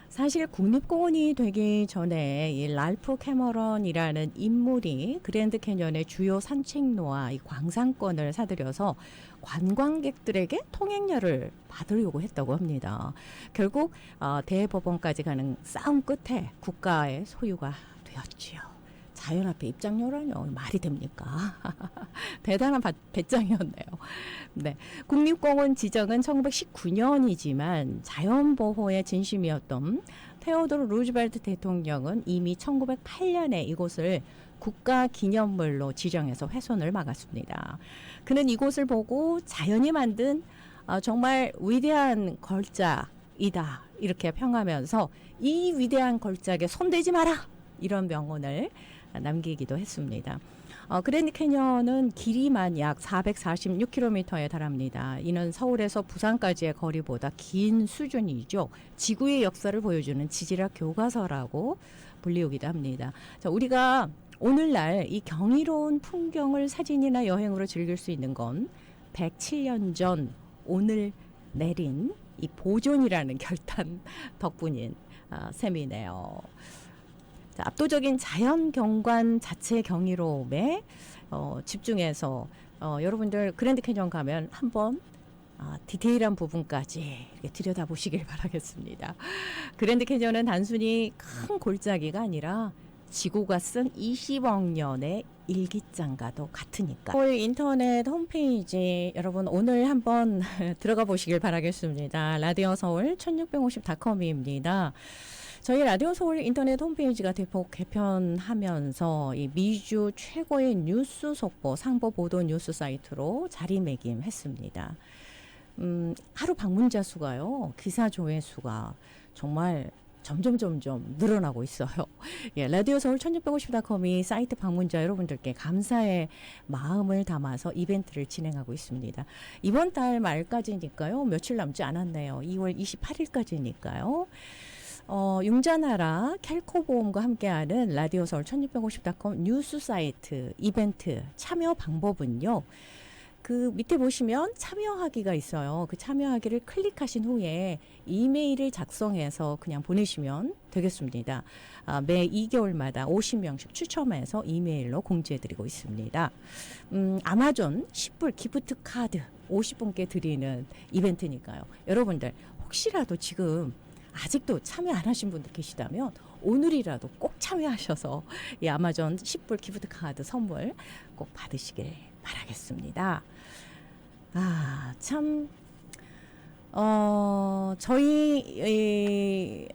사실 국립공원이 되기 전에 이 랄프 캐머런이라는 인물이 그랜드 캐니언의 주요 산책로와 이 광산권을 사들여서 관광객들에게 통행료를 받으려고 했다고 합니다. 결국 대법원까지 가는 싸움 끝에 국가의 소유가 되었지요. 자연 앞에 입장료라뇨. 말이 됩니까? 대단한 배짱이었네요. 네, 국립공원 지정은 1919년이지만 자연보호의 진심이었던 테오도르 루즈벨트 대통령은 이미 1908년에 이곳을 국가기념물로 지정해서 훼손을 막았습니다. 그는 이곳을 보고 자연이 만든 정말 위대한 걸작이다 이렇게 평하면서 이 위대한 걸작에 손대지 마라 이런 명언을 남기기도 했습니다. 그랜드 캐니언은 길이만 약 446km에 달합니다. 이는 서울에서 부산까지의 거리보다 긴 수준이죠. 지구의 역사를 보여주는 지질학 교과서라고 불리우기도 합니다. 자, 우리가 오늘날 이 경이로운 풍경을 사진이나 여행으로 즐길 수 있는 건 107년 전 오늘 내린 이 보존이라는 결단 덕분인 셈이네요. 자, 압도적인 자연 경관 자체의 경이로움에 집중해서 여러분들 그랜드 캐니언 가면 한번 디테일한 부분까지 이렇게 들여다보시길 바라겠습니다. 그랜드 캐니언은 단순히 큰 골짜기가 아니라 지구가 쓴 20억 년의 일기장과도 같으니까. 서울 인터넷 홈페이지 여러분 오늘 한번 들어가 보시길 바라겠습니다. 라디오 서울 1650.com입니다. 저희 라디오 서울 인터넷 홈페이지가 대폭 개편하면서 이 미주 최고의 뉴스 속보 상보 보도 뉴스 사이트로 자리매김했습니다. 하루 방문자 수가요, 기사 조회수가 정말 점점 늘어나고 있어요. 예, 라디오 서울 1650.com이 사이트 방문자 여러분들께 감사의 마음을 담아서 이벤트를 진행하고 있습니다. 이번 달 말까지니까요. 며칠 남지 않았네요. 2월 28일까지니까요. 융자나라 캘코보험과 함께하는 라디오 서울 1650.com 뉴스 사이트 이벤트 참여 방법은요. 그 밑에 보시면 참여하기가 있어요. 그 참여하기를 클릭하신 후에 이메일을 작성해서 그냥 보내시면 되겠습니다. 매 2개월마다 50명씩 추첨해서 이메일로 공지해드리고 있습니다. 아마존 10불 기프트 카드 50분께 드리는 이벤트니까요. 여러분들 혹시라도 지금 아직도 참여 안 하신 분들 계시다면 오늘이라도 꼭 참여하셔서 이 아마존 10불 기프트 카드 선물 꼭 받으시길 바라겠습니다. 참 저희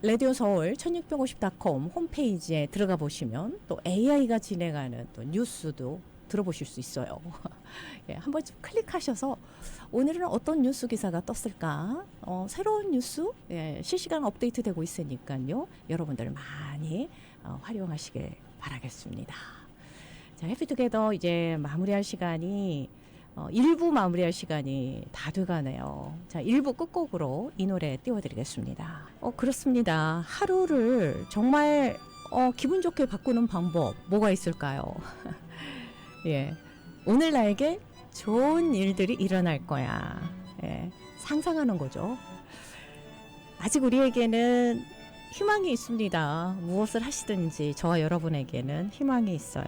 라디오 서울 1650.com 홈페이지에 들어가 보시면 또 AI가 진행하는 또 뉴스도 들어보실 수 있어요. 예, 한번 좀 클릭하셔서 오늘은 어떤 뉴스 기사가 떴을까? 새로운 뉴스 실시간 업데이트되고 있으니까요. 여러분들 많이 활용하시길 바라겠습니다. 자, 해피투게더 이제 마무리할 시간이 1부 마무리할 시간이 다 돼가네요. 자, 1부 끝곡으로 이 노래 띄워드리겠습니다. 그렇습니다. 하루를 정말 기분 좋게 바꾸는 방법 뭐가 있을까요? 예, 오늘 나에게 좋은 일들이 일어날 거야. 예, 상상하는 거죠. 아직 우리에게는 희망이 있습니다. 무엇을 하시든지 저와 여러분에게는 희망이 있어요.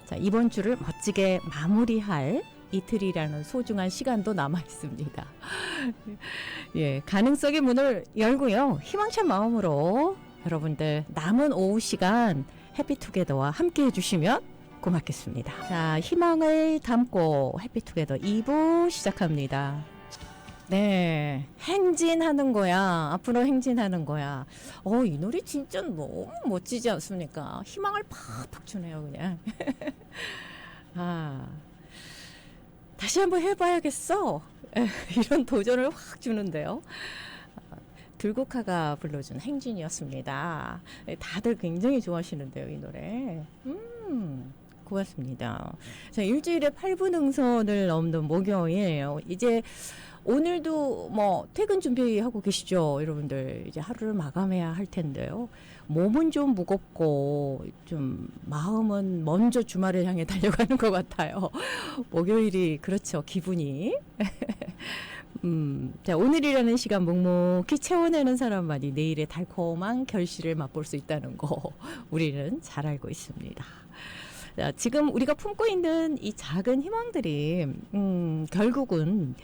자, 이번 주를 멋지게 마무리할 이틀이라는 소중한 시간도 남아 있습니다. 예, 가능성의 문을 열고요. 희망찬 마음으로 여러분들 남은 오후 시간 해피투게더와 함께 해주시면 고맙겠습니다. 자, 희망을 담고 해피투게더 2부 시작합니다. 네, 행진하는 거야. 앞으로 행진하는 거야. 이 노래 진짜 너무 멋지지 않습니까? 희망을 팍팍 주네요, 그냥. 다시 한번 해봐야겠어. 이런 도전을 확 주는데요. 들국화가 불러준 행진이었습니다. 다들 굉장히 좋아하시는데요, 이 노래. 고맙습니다. 자, 일주일에 8분 응선을 넘는 목요일. 이제 오늘도 뭐 퇴근 준비하고 계시죠? 여러분들 이제 하루를 마감해야 할 텐데요. 몸은 좀 무겁고 좀 마음은 먼저 주말을 향해 달려가는 것 같아요. 목요일이 그렇죠. 기분이. 자, 오늘이라는 시간 묵묵히 채워내는 사람만이 내일의 달콤한 결실을 맛볼 수 있다는 거 우리는 잘 알고 있습니다. 자, 지금 우리가 품고 있는 이 작은 희망들이 결국은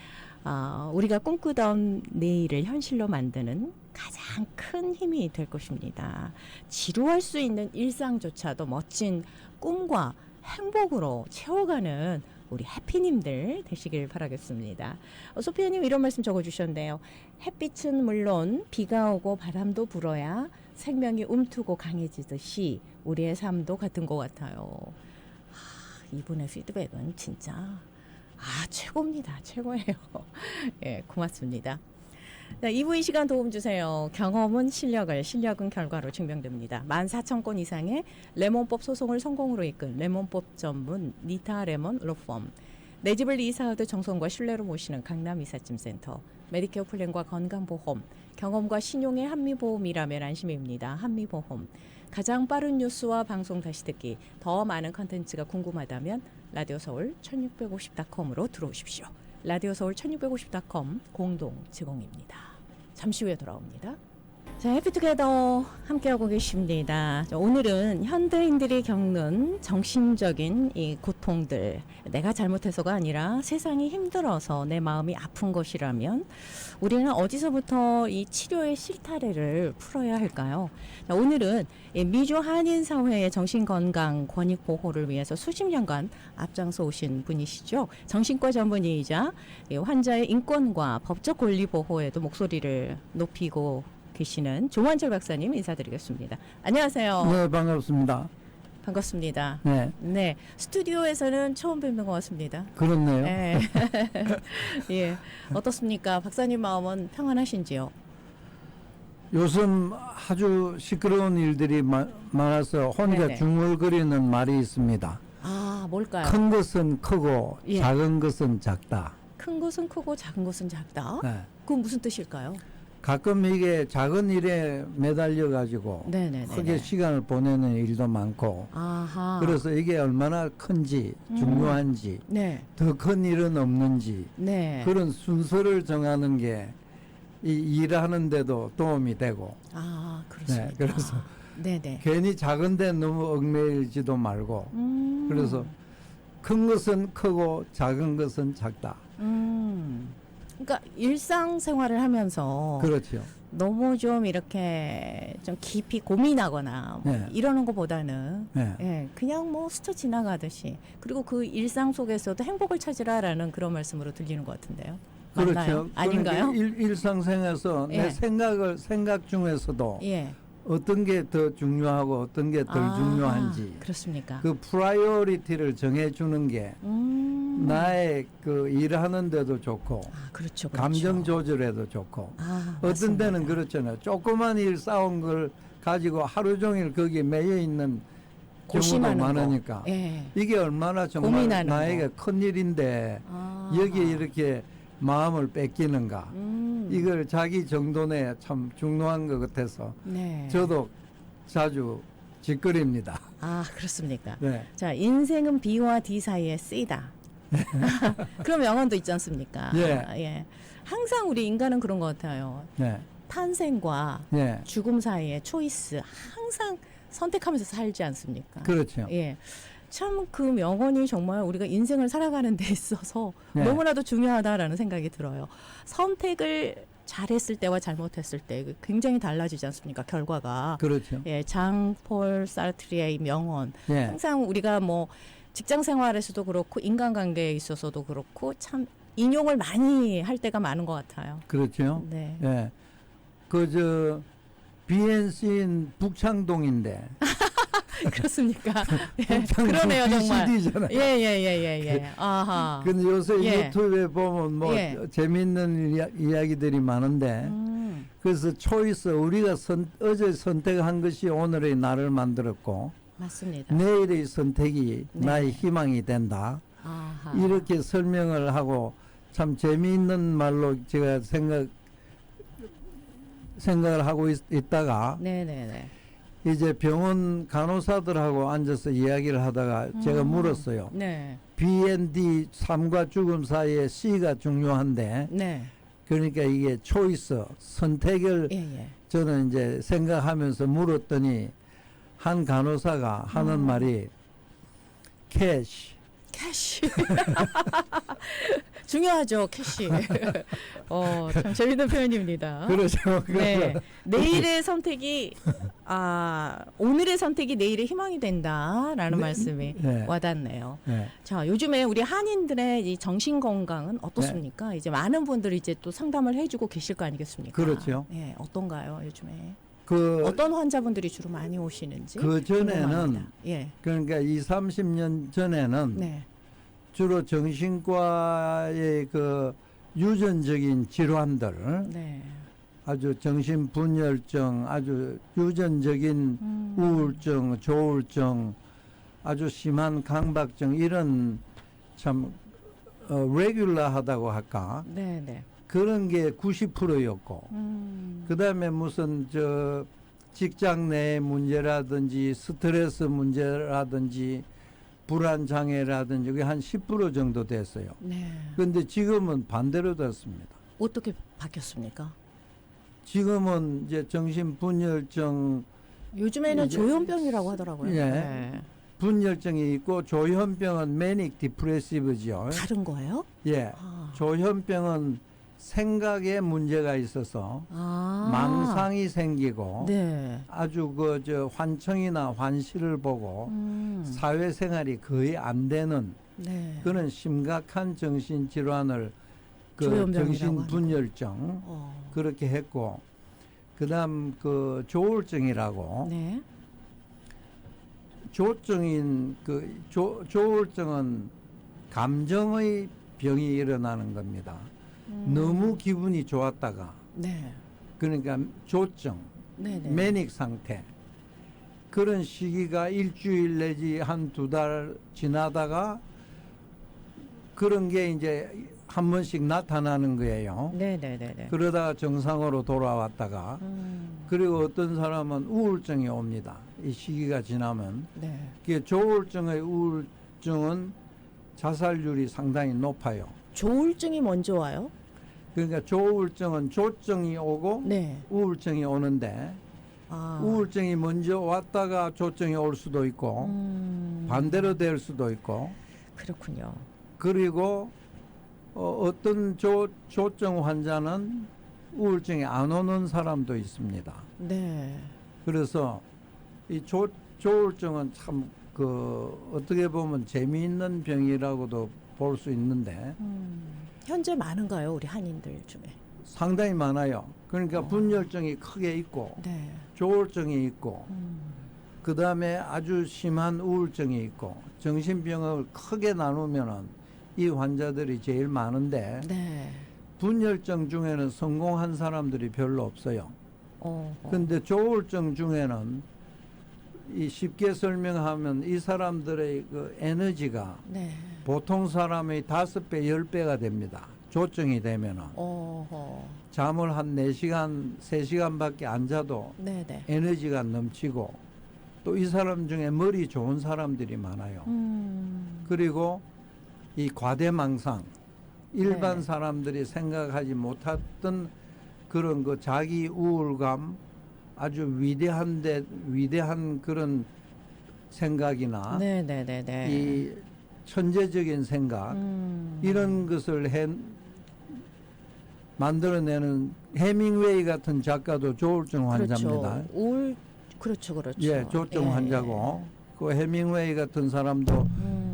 우리가 꿈꾸던 내일을 현실로 만드는 가장 큰 힘이 될 것입니다. 지루할 수 있는 일상조차도 멋진 꿈과 행복으로 채워가는 우리 해피님들 되시길 바라겠습니다. 소피아님 이런 말씀 적어주셨네요. 햇빛은 물론 비가 오고 바람도 불어야 생명이 움트고 강해지듯이 우리의 삶도 같은 것 같아요. 이분의 피드백은 진짜 최고입니다. 최고예요. 예, 고맙습니다. 자, 2부 이 시간 도움 주세요. 경험은 실력은 결과로 증명됩니다. 14,000건 이상의 레몬법 소송을 성공으로 이끈 레몬법 전문 니타 레몬 로펌. 내 집을 이사하듯 정성과 신뢰로 모시는 강남 이삿짐센터. 메디케어 플랜과 건강보험. 경험과 신용의 한미보험이라면 안심입니다. 한미보험. 가장 빠른 뉴스와 방송 다시 듣기. 더 많은 컨텐츠가 궁금하다면 라디오 서울 1650.com으로 들어오십시오. 라디오 서울 1650.com 공동 제공입니다. 잠시 후에 돌아옵니다. 자, 해피투게더 함께하고 계십니다. 자, 오늘은 현대인들이 겪는 정신적인 이 고통들, 내가 잘못해서가 아니라 세상이 힘들어서 내 마음이 아픈 것이라면 우리는 어디서부터 이 치료의 실타래를 풀어야 할까요? 자, 오늘은 미주 한인사회의 정신건강 권익보호를 위해서 수십 년간 앞장서 오신 분이시죠. 정신과 전문의이자 환자의 인권과 법적 권리 보호에도 목소리를 높이고 계시는 조만철 박사님 인사드리겠습니다. 안녕하세요. 네, 반갑습니다. 반갑습니다. 네, 네, 스튜디오에서는 처음 뵙는 것 같습니다. 그렇네요. 네. 예, 어떻습니까? 박사님 마음은 평안하신지요? 요즘 아주 시끄러운 일들이 많아서 혼자 네네. 중얼거리는 말이 있습니다. 뭘까요? 큰 것은 크고 예. 작은 것은 작다. 큰 것은 크고 작은 것은 작다. 네. 그건 무슨 뜻일까요? 가끔 이게 작은 일에 매달려 가지고 네네네. 크게 시간을 보내는 일도 많고, 아하. 그래서 이게 얼마나 큰지 중요한지, 네, 더 큰 일은 없는지 네. 그런 순서를 정하는 게 이 일하는데도 도움이 되고, 그렇습니다. 네, 그래서 네네. 괜히 작은데 너무 얽매이지도 말고, 그래서 큰 것은 크고 작은 것은 작다. 그러니까 일상생활을 하면서 그렇죠. 너무 좀 이렇게 좀 깊이 고민하거나 뭐 네. 이러는 것보다는 네. 예, 그냥 뭐 스쳐 지나가듯이 그리고 그 일상 속에서도 행복을 찾으라라는 그런 말씀으로 들리는 것 같은데요. 맞나요? 그렇죠. 아닌가요? 일상생활에서 예. 내 생각 중에서도 예. 어떤 게 더 중요하고 어떤 게 덜 중요한지 그렇습니까? 그 프라이어리티를 정해주는 게 나의 그 일하는데도 좋고, 그렇죠, 그렇죠. 감정 조절에도 좋고, 어떤 맞습니다. 데는 그렇잖아요. 조그만 일 싸운 걸 가지고 하루 종일 거기에 매여 있는 경우도 고심하는 많으니까 거. 예. 이게 얼마나 정말 고민하는 나에게 거. 큰 일인데 여기에 이렇게 마음을 뺏기는가, 이걸 자기 정돈에 참 중요한 것 같아서 네. 저도 자주 짓거립니다. 그렇습니까? 네. 자, 인생은 B와 D 사이에 C다. 그런 명언도 있지 않습니까? 예. 항상 우리 인간은 그런 것 같아요. 네. 탄생과 네. 죽음 사이에 초이스 항상 선택하면서 살지 않습니까? 그렇죠. 예. 참 그 명언이 정말 우리가 인생을 살아가는 데 있어서 네. 너무나도 중요하다라는 생각이 들어요. 선택을 잘했을 때와 잘못했을 때 굉장히 달라지지 않습니까? 결과가. 그렇죠. 예, 장폴 사르트리의 명언. 예. 항상 우리가 뭐 직장 생활에서도 그렇고 인간관계에 있어서도 그렇고 참 인용을 많이 할 때가 많은 것 같아요. 그렇죠. 네. 예. 그 BNC인 북창동인데. 그렇습니까? 예, 북창동 그러네요, 정말. BCD잖아요. 예. 아하. 근데 요새 예. 유튜브에 보면 뭐 예. 재밌는 이야기들이 많은데, 그래서 초이스, 우리가 어제 선택한 것이 오늘의 나를 만들었고, 맞습니다. 내일의 선택이 네. 나의 희망이 된다. 아하. 이렇게 설명을 하고 참 재미있는 말로 제가 생각을 하고 있다가 네네네. 이제 병원 간호사들하고 앉아서 이야기를 하다가 제가 물었어요. 네. B&D 삶과 죽음 사이에 C가 중요한데 네. 그러니까 이게 초이스 선택을 예. 저는 이제 생각하면서 물었더니 한 간호사가 하는 말이 캐시. 캐시. 중요하죠, 캐시. 참 재밌는 표현입니다. 그렇죠. 네. 내일의 선택이 오늘의 선택이 내일의 희망이 된다라는 네. 말씀이 네. 와닿네요. 네. 자, 요즘에 우리 한인들의 이 정신 건강은 어떻습니까? 이제 많은 분들이 이제 또 상담을 해주고 계실 거 아니겠습니까? 그렇죠. 예, 어떤가요, 요즘에? 그 어떤 환자분들이 주로 많이 오시는지? 그 전에는 궁금합니다. 예, 그러니까 30년 전에는 네, 주로 정신과의 그 유전적인 질환들 네, 아주 정신분열증 아주 유전적인 우울증 조울증 아주 심한 강박증 이런 참 레귤러하다고 할까 네. 그런 게 90%였고 그 다음에 무슨 직장 내 문제라든지 스트레스 문제라든지 불안 장애라든지 그게 한 10% 정도 됐어요. 네. 그런데 지금은 반대로 됐습니다. 어떻게 바뀌었습니까? 지금은 이제 정신분열증 요즘에는 이제- 조현병이라고 하더라고요. 예. 네. 분열증이 있고 조현병은 매닉 디프레시브죠. 다른 거예요? 예. 아. 조현병은 생각에 문제가 있어서 망상이 생기고 네. 아주 환청이나 환시를 보고 사회생활이 거의 안 되는 네. 그런 심각한 정신질환을 조현병이라고 정신분열증 어. 그렇게 했고 그다음 조울증이라고 네. 조울증은 감정의 병이 일어나는 겁니다. 너무 기분이 좋았다가 네. 그러니까 조증, 네네. 매닉 상태 그런 시기가 일주일 내지 한 두 달 지나다가 그런 게 이제 한 번씩 나타나는 거예요. 네네네네. 그러다가 정상으로 돌아왔다가 그리고 어떤 사람은 우울증이 옵니다. 이 시기가 지나면 네. 그게 조울증의 우울증은 자살률이 상당히 높아요. 조울증이 먼저 와요? 그러니까 조울증은 조증이 오고 네. 우울증이 오는데 아. 우울증이 먼저 왔다가 조증이 올 수도 있고 반대로 될 수도 있고 그렇군요. 그리고 어떤 조증 환자는 우울증이 안 오는 사람도 있습니다. 네. 그래서 이 조울증은 참 어떻게 보면 재미있는 병이라고도 볼 수 있는데 현재 많은가요, 우리 한인들 중에? 상당히 많아요. 그러니까 분열증이 크게 있고 네. 조울증이 있고 그 다음에 아주 심한 우울증이 있고 정신병을 크게 나누면은 이 환자들이 제일 많은데 네. 분열증 중에는 성공한 사람들이 별로 없어요. 어. 근데 조울증 중에는 이 쉽게 설명하면 이 사람들의 그 에너지가 네. 보통 사람의 5배, 10배가 됩니다. 조증이 되면은 어허. 잠을 한 4시간, 3시간밖에 안 자도 네네. 에너지가 넘치고 또 이 사람 중에 머리 좋은 사람들이 많아요. 그리고 이 과대망상, 일반 네. 사람들이 생각하지 못했던 그런 자기 우울감, 아주 위대한 그런 생각이나 네네네네. 이 천재적인 생각 이런 것을 만들어내는 해밍웨이 같은 작가도 조울증 환자입니다. 그렇죠. 예, 조울증 환자고 그 해밍웨이 같은 사람도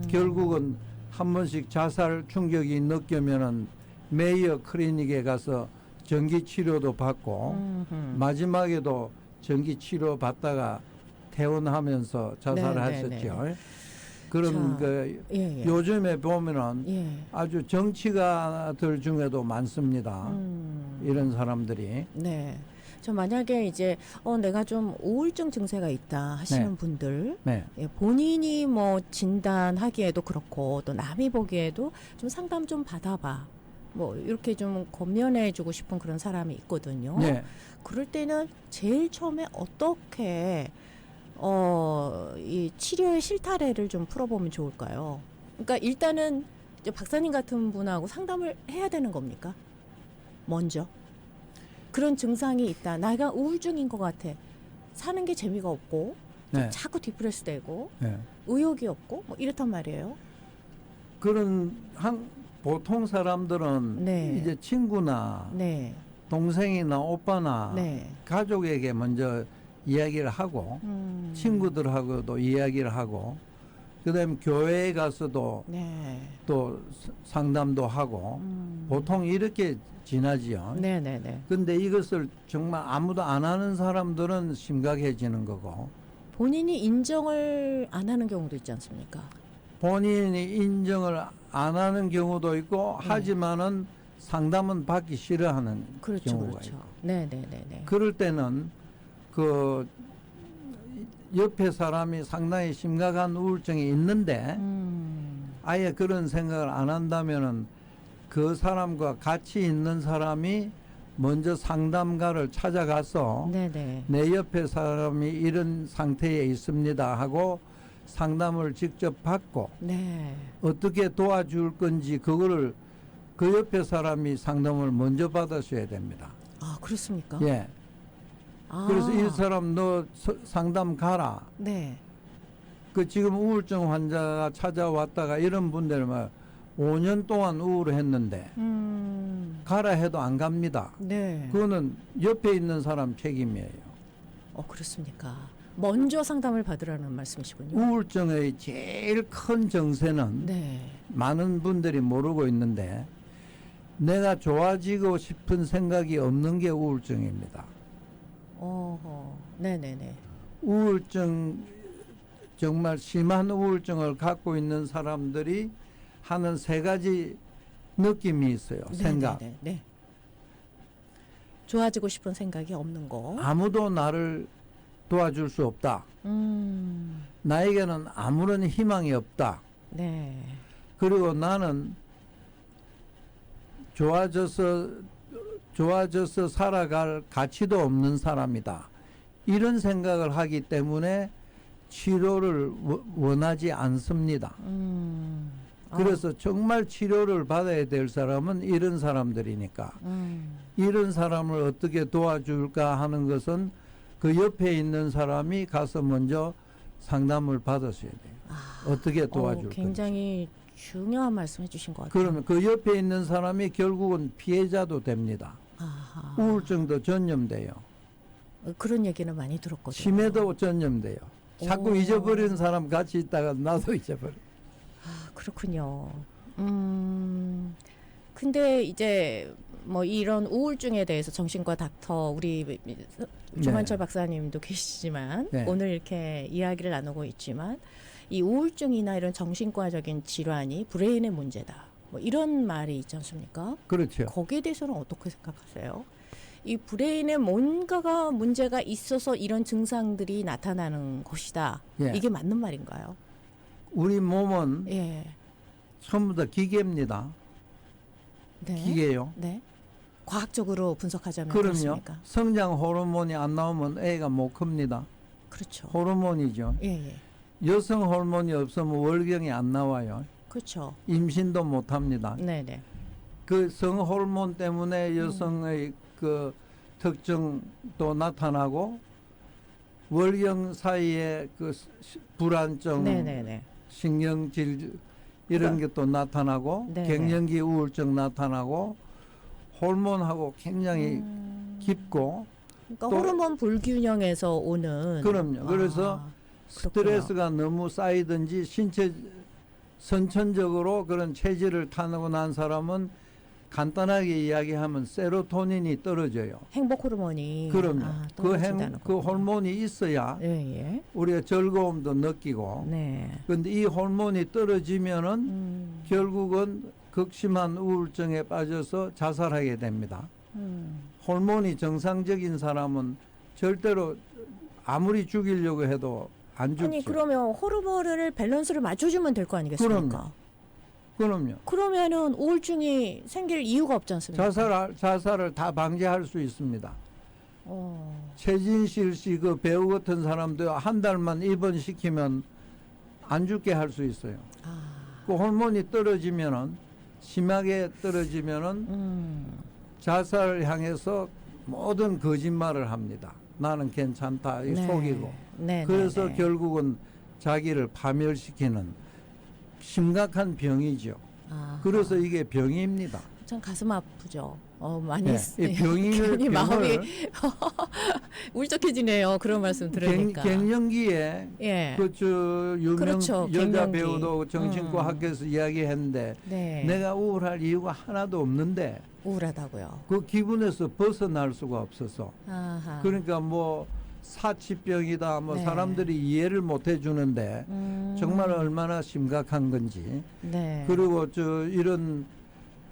결국은 한 번씩 자살 충격이 느끼면은 메이어 클리닉에 가서 전기 치료도 받고 마지막에도 전기 치료 받다가 퇴원하면서 자살을 네, 했었죠. 그런 자, 예. 요즘에 보면은 예. 아주 정치가들 중에도 많습니다. 이런 사람들이. 네. 저 만약에 이제 내가 좀 우울증 증세가 있다 하시는 네. 분들 네. 예, 본인이 뭐 진단하기에도 그렇고 또 남이 보기에도 좀 상담 좀 받아봐. 뭐 이렇게 좀 권면해주고 싶은 그런 사람이 있거든요. 네. 그럴 때는 제일 처음에 어떻게 이 치료의 실타래를 좀 풀어보면 좋을까요? 그러니까 일단은 이제 박사님 같은 분하고 상담을 해야 되는 겁니까? 먼저 그런 증상이 있다. 내가 우울증인 것 같아. 사는 게 재미가 없고 네. 자꾸 디프레스 되고 네. 의욕이 없고 뭐 이렇단 말이에요. 그런 보통 사람들은 네. 이제 친구나 네, 동생이나 오빠나 네. 가족에게 먼저 이야기를 하고 친구들하고도 이야기를 하고 그다음에 교회에 가서도 네. 또 상담도 하고 보통 이렇게 지나지요. 네, 네, 네. 근데 이것을 정말 아무도 안 하는 사람들은 심각해지는 거고 본인이 인정을 안 하는 경우도 있지 않습니까? 본인이 인정을 안 하는 경우도 있고 네. 하지만은 상담은 받기 싫어하는 그렇죠, 경우가 그렇죠. 있고 네, 네, 네, 네. 그럴 때는 그 옆에 사람이 상당히 심각한 우울증이 있는데 아예 그런 생각을 안 한다면은 그 사람과 같이 있는 사람이 먼저 상담가를 찾아가서 네, 네. 내 옆에 사람이 이런 상태에 있습니다 하고 상담을 직접 받고 네. 어떻게 도와줄 건지 그거를 그 옆에 사람이 상담을 먼저 받으셔야 됩니다. 아, 그렇습니까? 예. 아, 그래서 이 사람 너 상담 가라. 네. 그 지금 우울증 환자가 찾아왔다가 이런 분들 막 5년 동안 우울했는데 가라 해도 안 갑니다. 네. 그거는 옆에 있는 사람 책임이에요. 그렇습니까? 먼저 상담을 받으라는 말씀이시군요. 우울증의 제일 큰 정세는 네. 많은 분들이 모르고 있는데 내가 좋아지고 싶은 생각이 없는 게 우울증입니다. 네, 네, 네. 우울증 정말 심한 우울증을 갖고 있는 사람들이 하는 세 가지 느낌이 있어요. 생각. 네, 네, 네. 좋아지고 싶은 생각이 없는 거. 아무도 나를 도와줄 수 없다. 나에게는 아무런 희망이 없다. 네. 그리고 나는 좋아져서 살아갈 가치도 없는 사람이다. 이런 생각을 하기 때문에 치료를 원하지 않습니다. 그래서 정말 치료를 받아야 될 사람은 이런 사람들이니까 이런 사람을 어떻게 도와줄까 하는 것은 그 옆에 있는 사람이 가서 먼저 상담을 받으셔야 돼요. 어떻게 도와줄 건지. 굉장히 중요한 말씀 해주신 것 같아요. 그러면 그 옆에 있는 사람이 결국은 피해자도 됩니다. 아하. 우울증도 전염돼요. 그런 얘기는 많이 들었거든요. 치매도 전염돼요. 자꾸 오. 잊어버리는 사람 같이 있다가 나도 잊어버려. 그렇군요. 근데 이제 뭐 이런 우울증에 대해서 정신과 닥터 우리 조만철 박사님도 계시지만 네. 오늘 이렇게 이야기를 나누고 있지만 이 우울증이나 이런 정신과적인 질환이 브레인의 문제다. 뭐 이런 말이 있지 않습니까? 그렇죠. 거기에 대해서는 어떻게 생각하세요? 이 브레인에 뭔가가 문제가 있어서 이런 증상들이 나타나는 것이다. 예. 이게 맞는 말인가요? 우리 몸은 예. 전부 다 기계입니다. 네. 기계요. 네. 과학적으로 분석하자면 그럼요. 그렇습니까? 성장 호르몬이 안 나오면 애가 못 큽니다. 그렇죠. 호르몬이죠. 예, 예. 여성 호르몬이 없으면 월경이 안 나와요. 그렇죠. 임신도 못 합니다. 네, 네. 그 성 호르몬 때문에 여성의 그 특징도 나타나고 월경 사이에 그 불안증, 네, 네, 네. 신경질 이런 게 또 나타나고 네, 갱년기 우울증 나타나고 호르몬하고 굉장히 깊고 그러니까 또- 호르몬 불균형에서 오는 그럼요. 그래서 그렇군요. 스트레스가 너무 쌓이든지 신체 선천적으로 그런 체질을 타고 난 사람은 간단하게 이야기하면 세로토닌이 떨어져요. 행복 호르몬이 그럼요. 떨어진다는 그 거군요. 호르몬이 있어야 예, 예. 우리가 즐거움도 느끼고 네. 근데 이 호르몬이 떨어지면은 결국은 극심한 우울증에 빠져서 자살하게 됩니다. 호르몬이 정상적인 사람은 절대로 아무리 죽이려고 해도 안 죽죠. 아니 그러면 호르몬을 밸런스를 맞춰주면 될 거 아니겠습니까? 그럼요. 그러면은 우울증이 생길 이유가 없지 않습니까? 자살을 다 방지할 수 있습니다. 어. 최진실 씨 그 배우 같은 사람도 한 달만 입원시키면 안 죽게 할 수 있어요. 아. 그 호르몬이 떨어지면은 심하게 떨어지면은 자살을 향해서 모든 거짓말을 합니다. 나는 괜찮다. 이 속이고. 네, 그래서 네, 네. 결국은 자기를 파멸시키는 심각한 병이죠. 아. 그래서 이게 병입니다. 참 가슴 아프죠. 많이 네, 했어요. 이 병인을 괜히 마음이 병을 울적해지네요. 그런 말씀 들으니까. 갱년기에 예. 그저 유명 그렇죠, 여자 갱년기. 배우도 정신과 학교에서 이야기했는데 네. 내가 우울할 이유가 하나도 없는데 우울하다고요. 그 기분에서 벗어날 수가 없어서 아하. 그러니까 뭐 사치병이다 뭐 네. 사람들이 이해를 못 해주는데 정말 얼마나 심각한 건지 네. 그리고 저 이런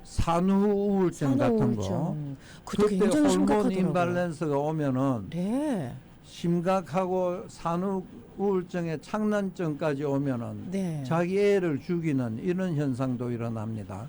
산후우울증 같은 거 산후우울증. 그것도 그때 굉장히 호르몬 심각하더라고요. 임밸런스가 오면은 네. 심각하고 산후우울증의 창난증까지 오면은 네. 자기 애를 죽이는 이런 현상도 일어납니다.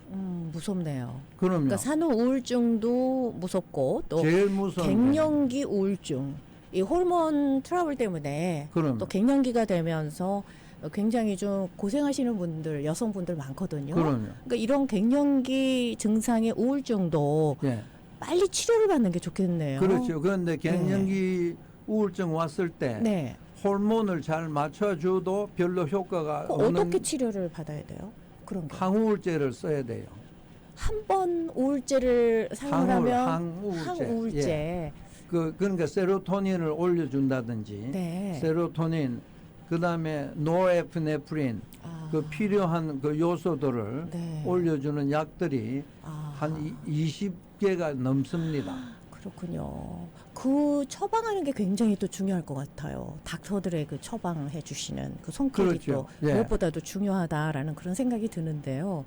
무섭네요. 그럼요. 그러니까 산후우울증도 무섭고 또 제일 무서운 갱년기 우울증. 이 호르몬 트러블 때문에 그럼 또 갱년기가 되면서 굉장히 좀 고생하시는 분들, 여성분들 많거든요. 그럼요. 그러니까 이런 갱년기 증상의 우울증도 예. 빨리 치료를 받는 게 좋겠네요. 그렇죠. 그런데 갱년기 우울증 왔을 때 네. 호르몬을 잘 맞춰줘도 별로 효과가 없는 어떻게 치료를 받아야 돼요? 그런 게. 항우울제를 써야 돼요. 한 번 우울제를 사용하면 항우울제. 항우울제. 예. 그러니까 세로토닌을 올려준다든지 네. 세로토닌 그다음에 노에프네프린 아. 그 필요한 그 요소들을 네. 올려주는 약들이 아. 한 20개가 넘습니다. 그렇군요. 그 처방하는 게 굉장히 또 중요할 것 같아요. 닥터들의 그 처방해 주시는 그 손길이 그렇죠. 또 예. 무엇보다도 중요하다라는 그런 생각이 드는데요.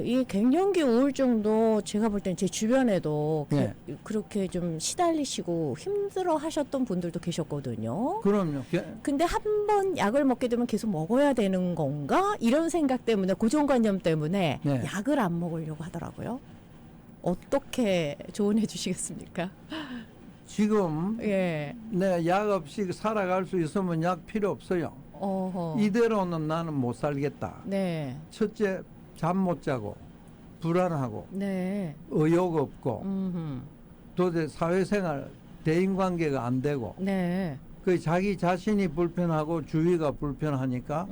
이 갱년기 우울증도 제가 볼 땐 제 주변에도 예. 그렇게 좀 시달리시고 힘들어 하셨던 분들도 계셨거든요. 그럼요. 근데 한 번 약을 먹게 되면 계속 먹어야 되는 건가? 이런 생각 때문에, 고정관념 때문에 네. 약을 안 먹으려고 하더라고요. 어떻게 조언해 주시겠습니까? 지금 예. 내가 약 없이 살아갈 수 있으면 약 필요 없어요. 어허. 이대로는 나는 못 살겠다. 네. 첫째, 잠 못 자고 불안하고 네. 의욕 없고 음흠. 도대체 사회생활 대인관계가 안 되고 네. 그 자기 자신이 불편하고 주위가 불편하니까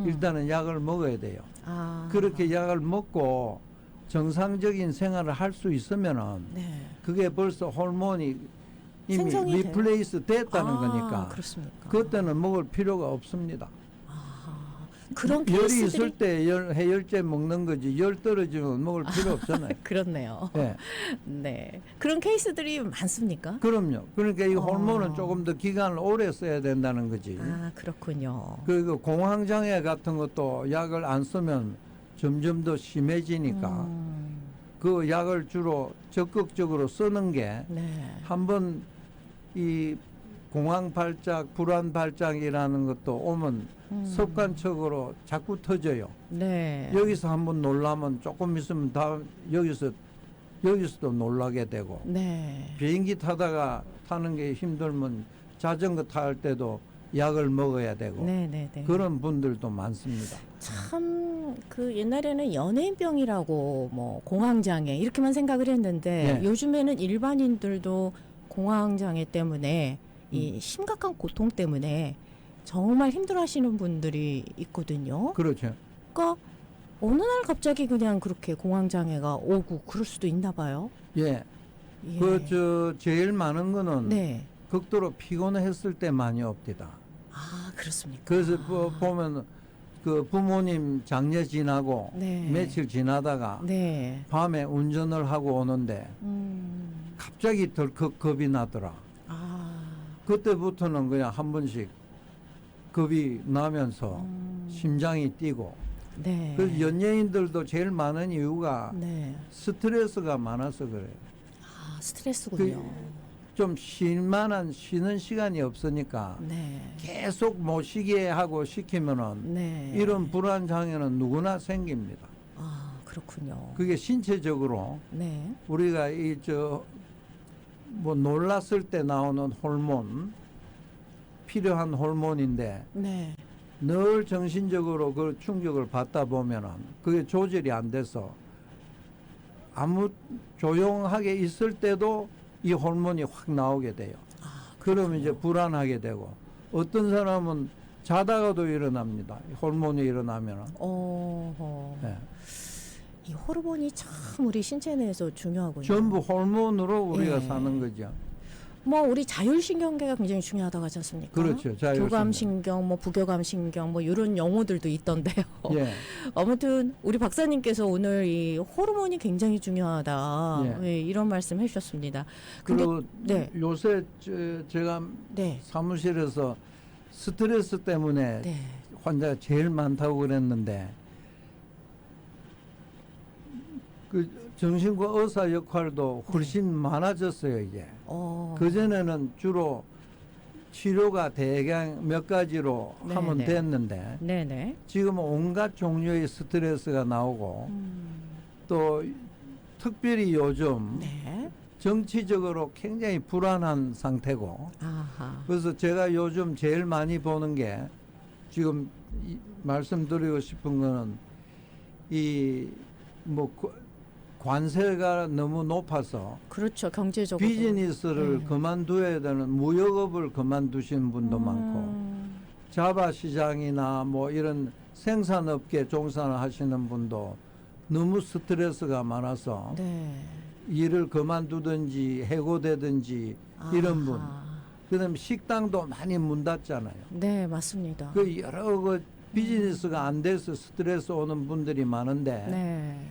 일단은 약을 먹어야 돼요. 아. 그렇게 약을 먹고 정상적인 생활을 할 수 있으면은 네. 그게 벌써 호르몬이 이미 생성이 돼요? 리플레이스 됐다는 아, 거니까 그렇습니까? 그때는 먹을 필요가 없습니다. 그런 열이 케이스들이 있을 때 해열제 먹는 거지 열 떨어지면 먹을 필요 없잖아요. 그렇네요. 예. 네. 그런 케이스들이 많습니까? 그럼요. 그러니까 이 호르몬은 어. 조금 더 기간을 오래 써야 된다는 거지. 아, 그렇군요. 그리고 공황장애 같은 것도 약을 안 쓰면 점점 더 심해지니까 그 약을 주로 적극적으로 쓰는 게 네. 한번 이 공황 발작, 불안 발작이라는 것도 오면 습관적으로 자꾸 터져요. 네. 여기서 한번 놀라면 조금 있으면 다음 여기서도 놀라게 되고 네. 비행기 타다가 타는 게 힘들면 자전거 탈 때도 약을 먹어야 되고 네, 네, 네. 그런 분들도 많습니다. 참 그 옛날에는 연예인병이라고 뭐 공황장애 이렇게만 생각을 했는데 네. 요즘에는 일반인들도 공황장애 때문에 이 심각한 고통 때문에 정말 힘들어하시는 분들이 있거든요. 그렇죠. 그러니까 어느 날 갑자기 그냥 그렇게 공황장애가 오고 그럴 수도 있나 봐요. 예. 예. 그 제일 많은 거는 네. 극도로 피곤했을 때 많이 옵니다. 아, 그렇습니까? 그래서 보면 그 부모님 장례 지나고 네. 며칠 지나다가 네. 밤에 운전을 하고 오는데 갑자기 덜컥 겁이 나더라. 아. 그때부터는 그냥 한 번씩 겁이 나면서 심장이 뛰고 네. 그래서 연예인들도 제일 많은 이유가 네. 스트레스가 많아서 그래요. 스트레스군요. 좀 쉴만한 쉬는 시간이 없으니까 네. 계속 못 쉬게 하고 시키면은 네. 이런 불안 장애는 누구나 생깁니다. 아, 그렇군요. 그게 신체적으로 네. 우리가 뭐 놀랐을 때 나오는 호르몬, 필요한 호르몬인데 네. 늘 정신적으로 그 충격을 받다 보면은 그게 조절이 안 돼서 아무 조용하게 있을 때도 이 호르몬이 확 나오게 돼요. 아, 그러면 이제 그렇군요. 불안하게 되고 어떤 사람은 자다가도 일어납니다. 호르몬이 일어나면은. 어허. 예. 이 호르몬이 참 우리 신체 내에서 중요하군요. 전부 호르몬으로 우리가 예. 사는 거죠. 뭐 우리 자율신경계가 굉장히 중요하다고 하지 않습니까? 그렇죠. 자율신경. 교감신경, 뭐 부교감신경, 뭐 이런 용어들도 있던데요. 예. 아무튼 우리 박사님께서 오늘 이 호르몬이 굉장히 중요하다. 예. 예, 이런 말씀 해주셨습니다. 근데 그리고 네. 요새 제가 네, 사무실에서 스트레스 때문에 네, 환자가 제일 많다고 그랬는데 그 정신과 의사 역할도 훨씬 많아졌어요 이제. 그 전에는 주로 치료가 대강 몇 가지로 네, 하면 네. 됐는데 네네. 지금은 온갖 종류의 스트레스가 나오고 또 특별히 요즘 네. 정치적으로 굉장히 불안한 상태고 아하. 그래서 제가 요즘 제일 많이 보는 게 지금 말씀드리고 싶은 거는 이 뭐 관세가 너무 높아서 그렇죠. 경제적으로. 비즈니스를 네. 그만둬야 되는 무역업을 그만두시는 분도 많고 자바 시장이나 뭐 이런 생산업계 종사하시는 분도 너무 스트레스가 많아서 네. 일을 그만두든지 해고되든지 이런 분. 아하. 그다음에 식당도 많이 문 닫잖아요. 네, 맞습니다. 그 여러 그 비즈니스가 안 돼서 스트레스 오는 분들이 많은데 네.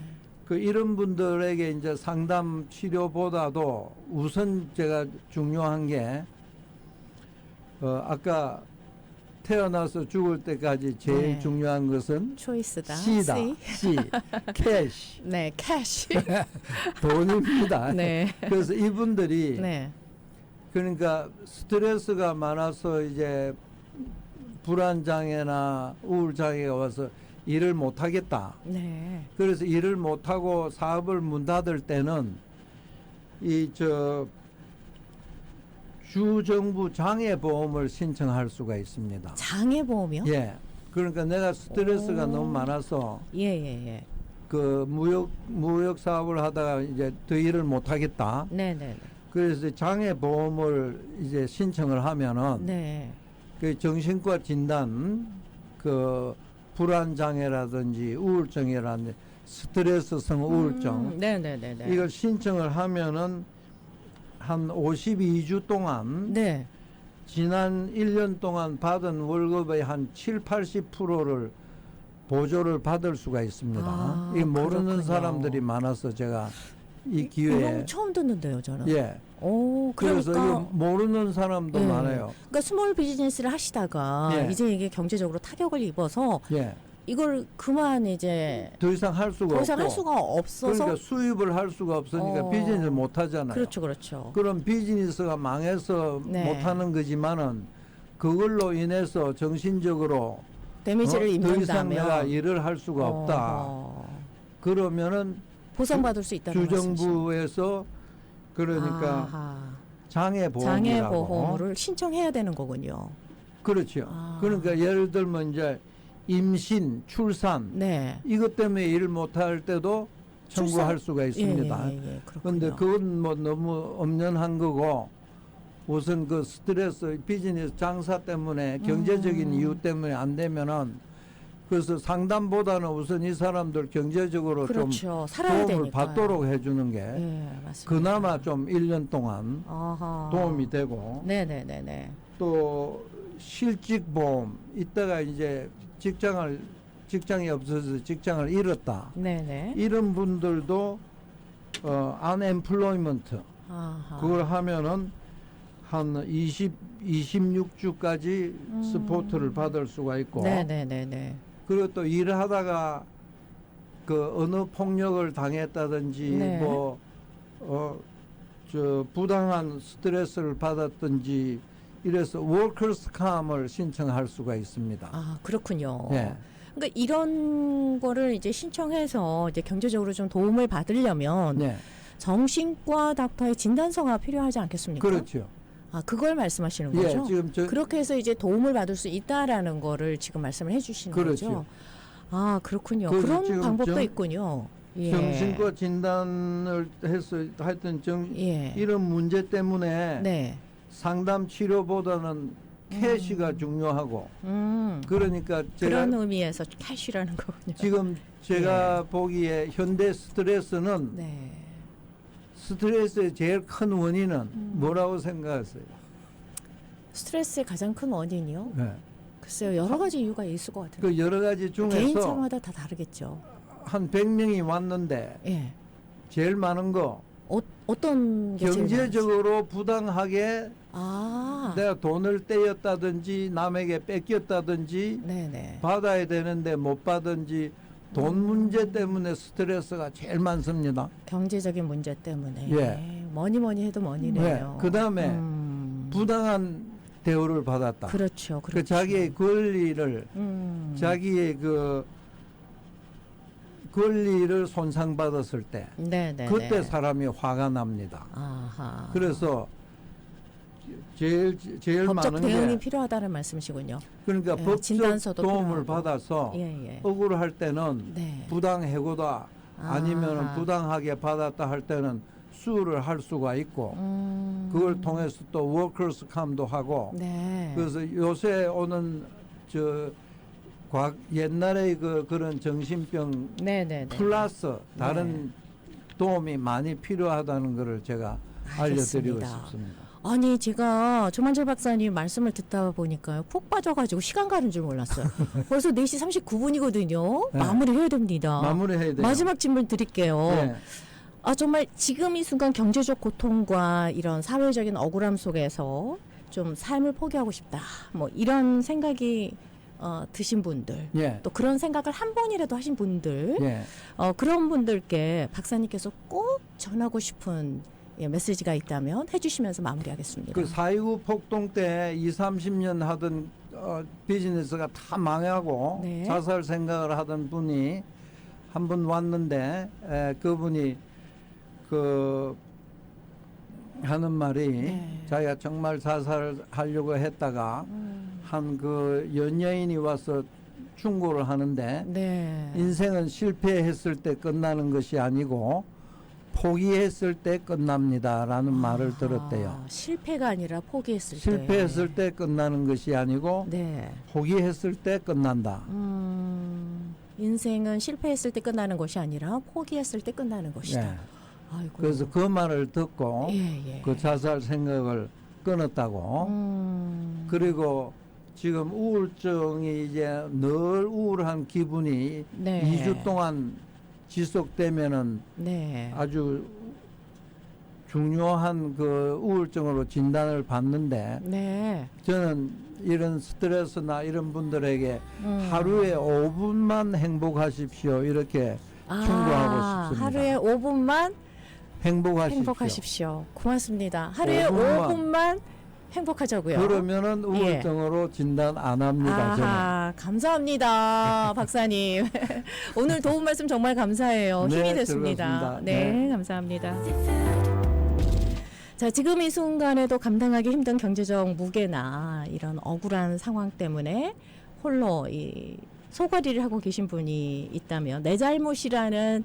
그 이런 분들에게 이제 상담 치료보다도 우선 제가 중요한 게 아까 태어나서 죽을 때까지 제일 네. 중요한 것은 초이스다. C다. C. C. 캐시. 네, 캐시. 돈입니다. 네. 그래서 이분들이 네. 그러니까 스트레스가 많아서 이제 불안 장애나 우울 장애가 와서 일을 못 하겠다. 네. 그래서 일을 못 하고 사업을 문 닫을 때는 주정부 장애보험을 신청할 수가 있습니다. 장애보험이요? 예. 그러니까 내가 스트레스가 오. 너무 많아서 예, 예, 예. 그 무역 사업을 하다가 이제 더 일을 못 하겠다. 네, 네, 네. 그래서 장애보험을 이제 신청을 하면은 네. 그 정신과 진단 그 불안 장애라든지 우울증이라든지 스트레스성 우울증 네, 네, 네, 네. 이걸 신청을 하면은 한 52주 동안 네. 지난 1년 동안 받은 월급의 한 7, 80%를 보조를 받을 수가 있습니다. 아, 이 모르는 그렇군요. 사람들이 많아서 제가 이 이건 기회에 처음 듣는데요, 저는. 예. 오, 그래서 그러니까 이거 모르는 사람도 예. 많아요. 그러니까 스몰 비즈니스를 하시다가 예. 이제 이게 경제적으로 타격을 입어서 예. 이걸 그만 이제 더 이상 할 수가 더 이상 없고 할 수가 없어서 그러니까 수입을 할 수가 없으니까 어. 비즈니스를 못 하잖아요. 그렇죠, 그렇죠. 그럼 비즈니스가 망해서 네. 못 하는 거지만은 그걸로 인해서 정신적으로 데미지를 더 이상 입는다면 내가 일을 할 수가 없다. 어, 그러면은 보상받을 수 있다는 말씀이시죠. 주정부에서 그러니까 아하. 장애보험이라고 장애보험을 신청해야 되는 거군요. 그렇죠. 아. 그러니까 예를 들면 이제 임신, 출산 네. 이것 때문에 일 못할 때도 청구할 수가 있습니다. 예, 예, 예, 그렇군요. 그런데 그건 뭐 너무 엄연한 거고 우선 그 스트레스 비즈니스 장사 때문에 경제적인 이유 때문에 안 되면은 그래서 상담보다는 우선 이 사람들 경제적으로 그렇죠. 좀 살아야 도움을 되니까요. 받도록 해주는 게 예, 맞습니다. 그나마 좀 1년 동안 아하. 도움이 되고 네네네네. 또 실직보험 이따가 이제 직장이 없어서 직장을 잃었다 네네. 이런 분들도 unemployment 아하. 그걸 하면은 한 26주까지 스포트를 받을 수가 있고 네네네네. 그리고 또 일을 하다가 그 어느 폭력을 당했다든지 네. 뭐 부당한 스트레스를 받았든지 이래서 워커스 컴을 신청할 수가 있습니다. 아, 그렇군요. 예. 그러니까 이런 거를 이제 신청해서 이제 경제적으로 좀 도움을 받으려면 네. 정신과 닥터의 진단서가 필요하지 않겠습니까? 그렇죠. 아, 그걸 말씀하시는 예, 거죠? 지금 그렇게 해서 이제 도움을 받을 수 있다라는 거를 지금 말씀을 해주시는 그렇죠. 거죠. 아, 그렇군요. 그래서 그런 지금 방법도 있군요. 예. 정신과 진단을 해서 하여튼 예. 이런 문제 때문에 네. 상담 치료보다는 캐시가 중요하고 그러니까 제가 그런 의미에서 캐시라는 거군요. 지금 제가 보기에 현대 스트레스는 네. 스트레스의 제일 큰 원인은 뭐라고 생각하세요? 스트레스의 가장 큰 원인이요? 네. 글쎄요, 여러 가지 이유가 있을 것 같아요. 그 여러 가지 중에서 개인차마다 다 다르겠죠. 한 100명이 왔는데 예. 제일 많은 거 어떤 게 제일 많으세요? 경제적으로 부당하게 아, 내가 돈을 떼었다든지 남에게 뺏겼다든지 네네. 받아야 되는데 못 받은지 돈 문제 때문에 스트레스가 제일 많습니다. 경제적인 문제 때문에. 예. 뭐니 해도 뭐니네요. 그 다음에 부당한 대우를 받았다. 그렇죠. 그 그렇죠. 자기의 권리를 자기의 그 권리를 손상받았을 때 네네. 그때 사람이 화가 납니다. 아하. 그래서 제일 법적 많은 대응이 게 필요하다는 말씀이시군요. 그러니까 예, 법적 진단서도 도움을 필요하고. 받아서 예. 억울할 때는 네. 부당해고다 아니면 아하. 부당하게 받았다 할 때는 수를 할 수가 있고 그걸 통해서 또 워커스 컴도 하고 네. 그래서 요새 오는 옛날에 그런 정신병 네네네. 플러스 다른 도움이 많이 필요하다는 것을 제가 알려드리고 알겠습니다. 싶습니다. 아니 제가 조만철 박사님 말씀을 듣다 보니까요 푹 빠져가지고 시간 가는 줄 몰랐어요. 벌써 4시 39분이거든요. 네. 마무리해야 됩니다. 마무리해야 돼요. 마지막 질문 드릴게요. 네. 아 정말 지금 이 순간 경제적 고통과 이런 사회적인 억울함 속에서 좀 삶을 포기하고 싶다. 뭐 이런 생각이 드신 분들, 예. 또 그런 생각을 한 번이라도 하신 분들, 예. 그런 분들께 박사님께서 꼭 전하고 싶은 메시지가 있다면 해주시면서 마무리하겠습니다. 그 4.29 폭동 때 20-30년 하던 비즈니스가 다 망하고 네. 자살 생각을 하던 분이 한 분 왔는데 그분이 하는 말이 네. 자기가 정말 자살하려고 했다가 한 연예인이 와서 충고를 하는데 네. 인생은 실패했을 때 끝나는 것이 아니고 포기했을 때 끝납니다라는 말을 들었대요. 실패가 아니라 포기했을 실패했을 때 끝나는 것이 아니고 네. 포기했을 때 끝난다. 인생은 실패했을 때 끝나는 것이 아니라 포기했을 때 끝나는 것이다. 예. 아이고. 그래서 그 말을 듣고 예. 그 자살 생각을 끊었다고. 그리고 지금 우울증이 이제 늘 우울한 기분이 네. 2주 동안 지속되면은 네. 아주 중요한 우울증으로 진단을 받는데 네. 저는 이런 스트레스나 이런 분들에게 하루에 5분만 행복하십시오 이렇게 충고하고 싶습니다. 하루에 5분만 행복하십시오. 행복하십시오. 고맙습니다. 하루에 5분만. 5분만 행복하자고요. 그러면은 우울증으로 진단 안 합니다. 저는. 아하, 감사합니다, 박사님. 오늘 도움 말씀 정말 감사해요. 네, 힘이 됐습니다. 즐거웠습니다. 네, 네. 감사합니다. 자, 지금 이 순간에도 감당하기 힘든 경제적 무게나 이런 억울한 상황 때문에 홀로 이 소거리를 하고 계신 분이 있다면 내 잘못이라는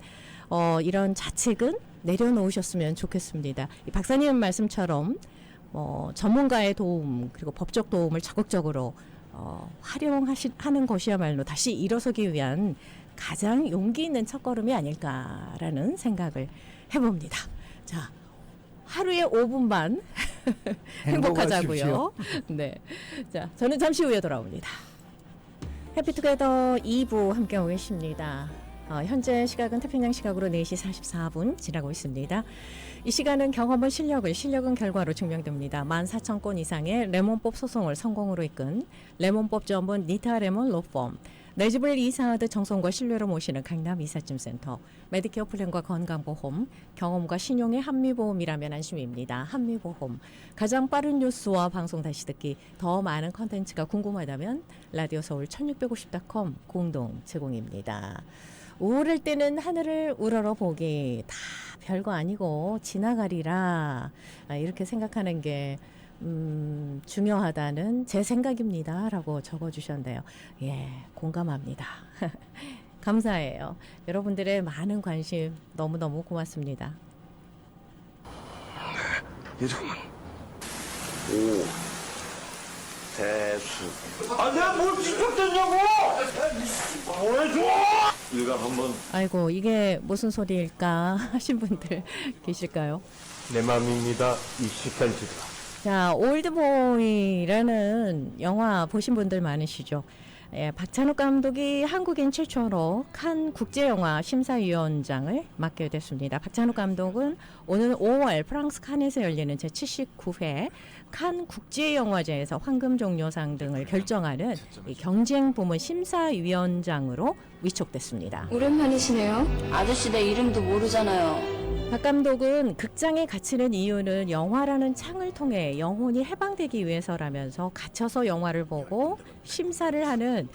이런 자책은 내려놓으셨으면 좋겠습니다. 이 박사님 말씀처럼 전문가의 도움 그리고 법적 도움을 적극적으로 활용하는 것이야말로 다시 일어서기 위한 가장 용기 있는 첫걸음이 아닐까라는 생각을 해봅니다. 자, 하루에 5분만 행복하자고요. 네, 자, 저는 잠시 후에 돌아옵니다. 해피투게더 2부 함께하고 계십니다. 현재 시각은 태평양 시각으로 4시 44분 지나고 있습니다. 이 시간은 경험은 실력은 결과로 증명됩니다. 14,000건 이상의 레몬법 소송을 성공으로 이끈 레몬법 전문 니타 레몬 로펌 내 집을 이사하듯 정성과 신뢰로 모시는 강남 이삿짐센터, 메디케어 플랜과 건강보험, 경험과 신용의 한미보험이라면 안심입니다. 한미보험. 가장 빠른 뉴스와 방송 다시 듣기, 더 많은 컨텐츠가 궁금하다면 라디오 서울 1650.com 공동 제공입니다. 우울할 때는 하늘을 우러러 보기, 다 별거 아니고 지나가리라, 이렇게 생각하는 게 중요하다는 제 생각입니다. 라고 적어주셨는데요. 예, 공감합니다. 감사해요. 여러분들의 많은 관심 너무너무 고맙습니다. 이름은 오 대수. 아 내가 뭘 직접 됐냐고! 왜 줘! 일간 한번 아이고, 이게 무슨 소리일까 하신 분들 계실까요? 내 맘입니다. 익숙한 지다. 자, 올드보이라는 영화 보신 분들 많으시죠? 예, 박찬욱 감독이 한국인 최초로 칸 국제영화 심사위원장을 맡게 됐습니다. 박찬욱 감독은 오는 5월 프랑스 칸에서 열리는 제79회 칸 국제영화제에서 황금종려상 등을 결정하는 이 경쟁 부문 심사위원장으로 위촉됐습니다. 오랜만이시네요. 아저씨 내 이름도 모르잖아요. 박 감독은 극장에 갇히는 이유는 영화라는 창을 통해 영혼이 해방되기 위해서라면서 갇혀서 영화를 보고 심사를 하는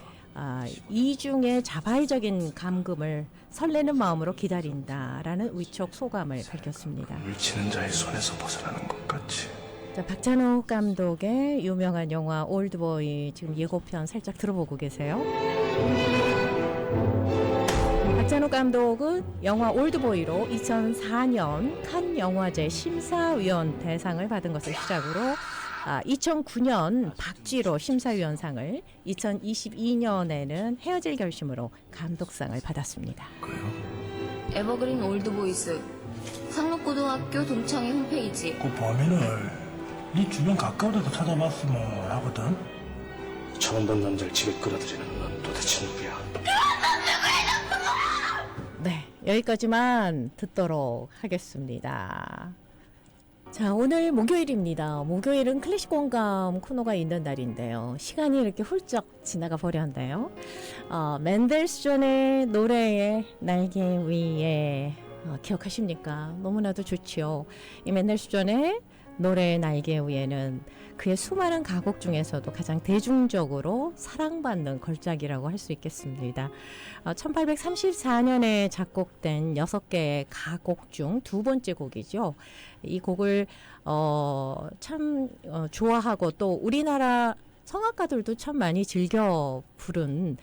이중의 자발적인 감금을 설레는 마음으로 기다린다라는 위촉 소감을 밝혔습니다. 물치는 자의 손에서 벗어나는 것 같이. 자, 박찬욱 감독의 유명한 영화 올드보이 지금 예고편 살짝 들어보고 계세요. 박찬욱 감독은 영화 올드보이로 2004년 칸 영화제 심사위원 대상을 받은 것을 시작으로 2009년 박쥐로 심사위원상을, 2022년에는 헤어질 결심으로 감독상을 받았습니다. 에버그린 올드보이스 상록고등학교 동창회 홈페이지. 그 범인을 네 주변 가까운 데서 찾아봤으면 하거든. 처음 본 남자를 집에 끌어들이는 넌 도대체 누구야? 네, 여기까지만 듣도록 하겠습니다. 자, 오늘 목요일입니다. 목요일은 클래식 공감 코너가 있는 날인데요. 시간이 이렇게 훌쩍 지나가 버렸는데요. 맨델스존의 노래의 날개 위에 기억하십니까? 너무나도 좋지요. 이 맨델스존의 노래의 날개 위에는 그의 수많은 가곡 중에서도 가장 대중적으로 사랑받는 걸작이라고 할 수 있겠습니다. 1834년에 작곡된 6개의 가곡 중 두 번째 곡이죠. 이 곡을 참 좋아하고 또 우리나라 성악가들도 참 많이 즐겨 부른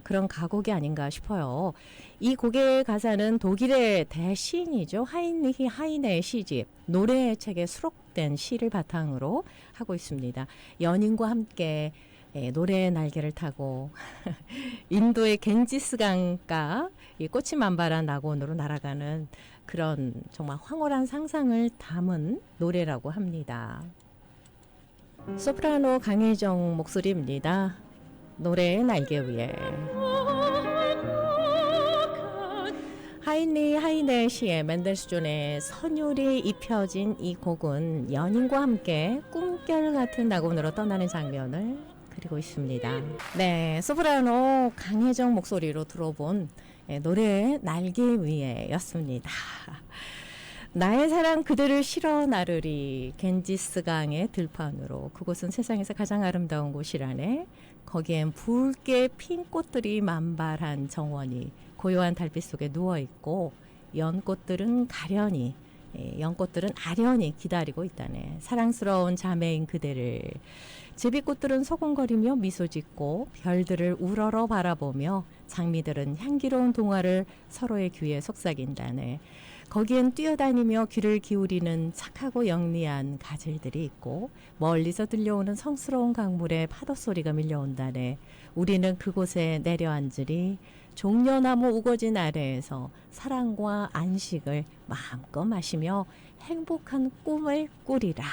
그런 가곡이 아닌가 싶어요. 이 곡의 가사는 독일의 대시인이죠. 하인리히 하이네의 시집 노래책에 수록된 시를 바탕으로 하고 있습니다. 연인과 함께 노래의 날개를 타고 인도의 겐지스강가 이 꽃이 만발한 낙원으로 날아가는 그런 정말 황홀한 상상을 담은 노래라고 합니다. 소프라노 강혜정 목소리입니다. 노래의 날개 위에. 하인리 하이네 시의 맨델스존의 선율이 입혀진 이 곡은 연인과 함께 꿈결 같은 낙원으로 떠나는 장면을 그리고 있습니다. 네, 소프라노 강혜정 목소리로 들어본 노래의 날개 위에 였습니다. 나의 사랑 그대를 실어 나르리 겐지스강의 들판으로. 그곳은 세상에서 가장 아름다운 곳이라네. 거기엔 붉게 핀 꽃들이 만발한 정원이 고요한 달빛 속에 누워있고 연꽃들은 연꽃들은 아련히 기다리고 있다네. 사랑스러운 자매인 그대를. 제비꽃들은 소곤거리며 미소 짓고 별들을 우러러 바라보며 장미들은 향기로운 동화를 서로의 귀에 속삭인다네. 거기엔 뛰어다니며 귀를 기울이는 착하고 영리한 가젤들이 있고 멀리서 들려오는 성스러운 강물에 파도 소리가 밀려온다네. 우리는 그곳에 내려앉으리 종려나무 우거진 아래에서 사랑과 안식을 마음껏 마시며 행복한 꿈을 꾸리라.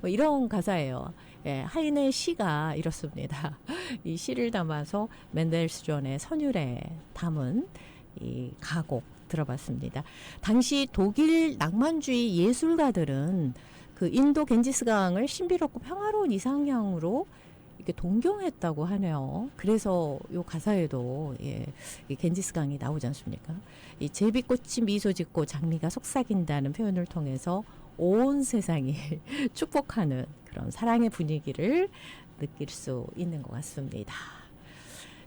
이런 가사예요. 예, 하인의 시가 이렇습니다. 이 시를 담아서 맨델스존의 선율에 담은 이 가곡 들어봤습니다. 당시 독일 낭만주의 예술가들은 그 인도 겐지스강을 신비롭고 평화로운 이상향으로 이렇게 동경했다고 하네요. 그래서 요 가사에도 이 겐지스강이 나오지 않습니까? 이 제비꽃이 미소 짓고 장미가 속삭인다는 표현을 통해서 온 세상이 축복하는 그런 사랑의 분위기를 느낄 수 있는 것 같습니다.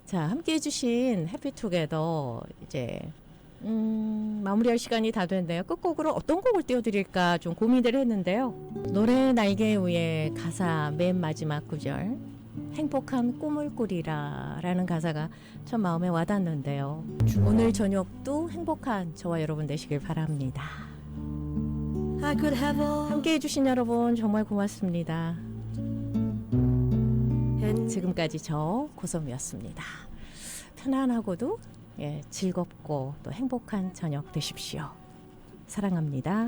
자, 함께 해주신 해피투게더 이제 마무리할 시간이 다 됐네요. 끝곡으로 어떤 곡을 띄워드릴까 좀 고민을 했는데요. 노래 날개 위에 가사 맨 마지막 구절 행복한 꿈을 꾸리라 라는 가사가 참 마음에 와닿는데요. 오늘 저녁도 행복한 저와 여러분 되시길 바랍니다. 함께 해주신 여러분 정말 고맙습니다. 지금까지 저 고솜이었습니다. 편안하고도 즐겁고 또 행복한 저녁 되십시오. 사랑합니다.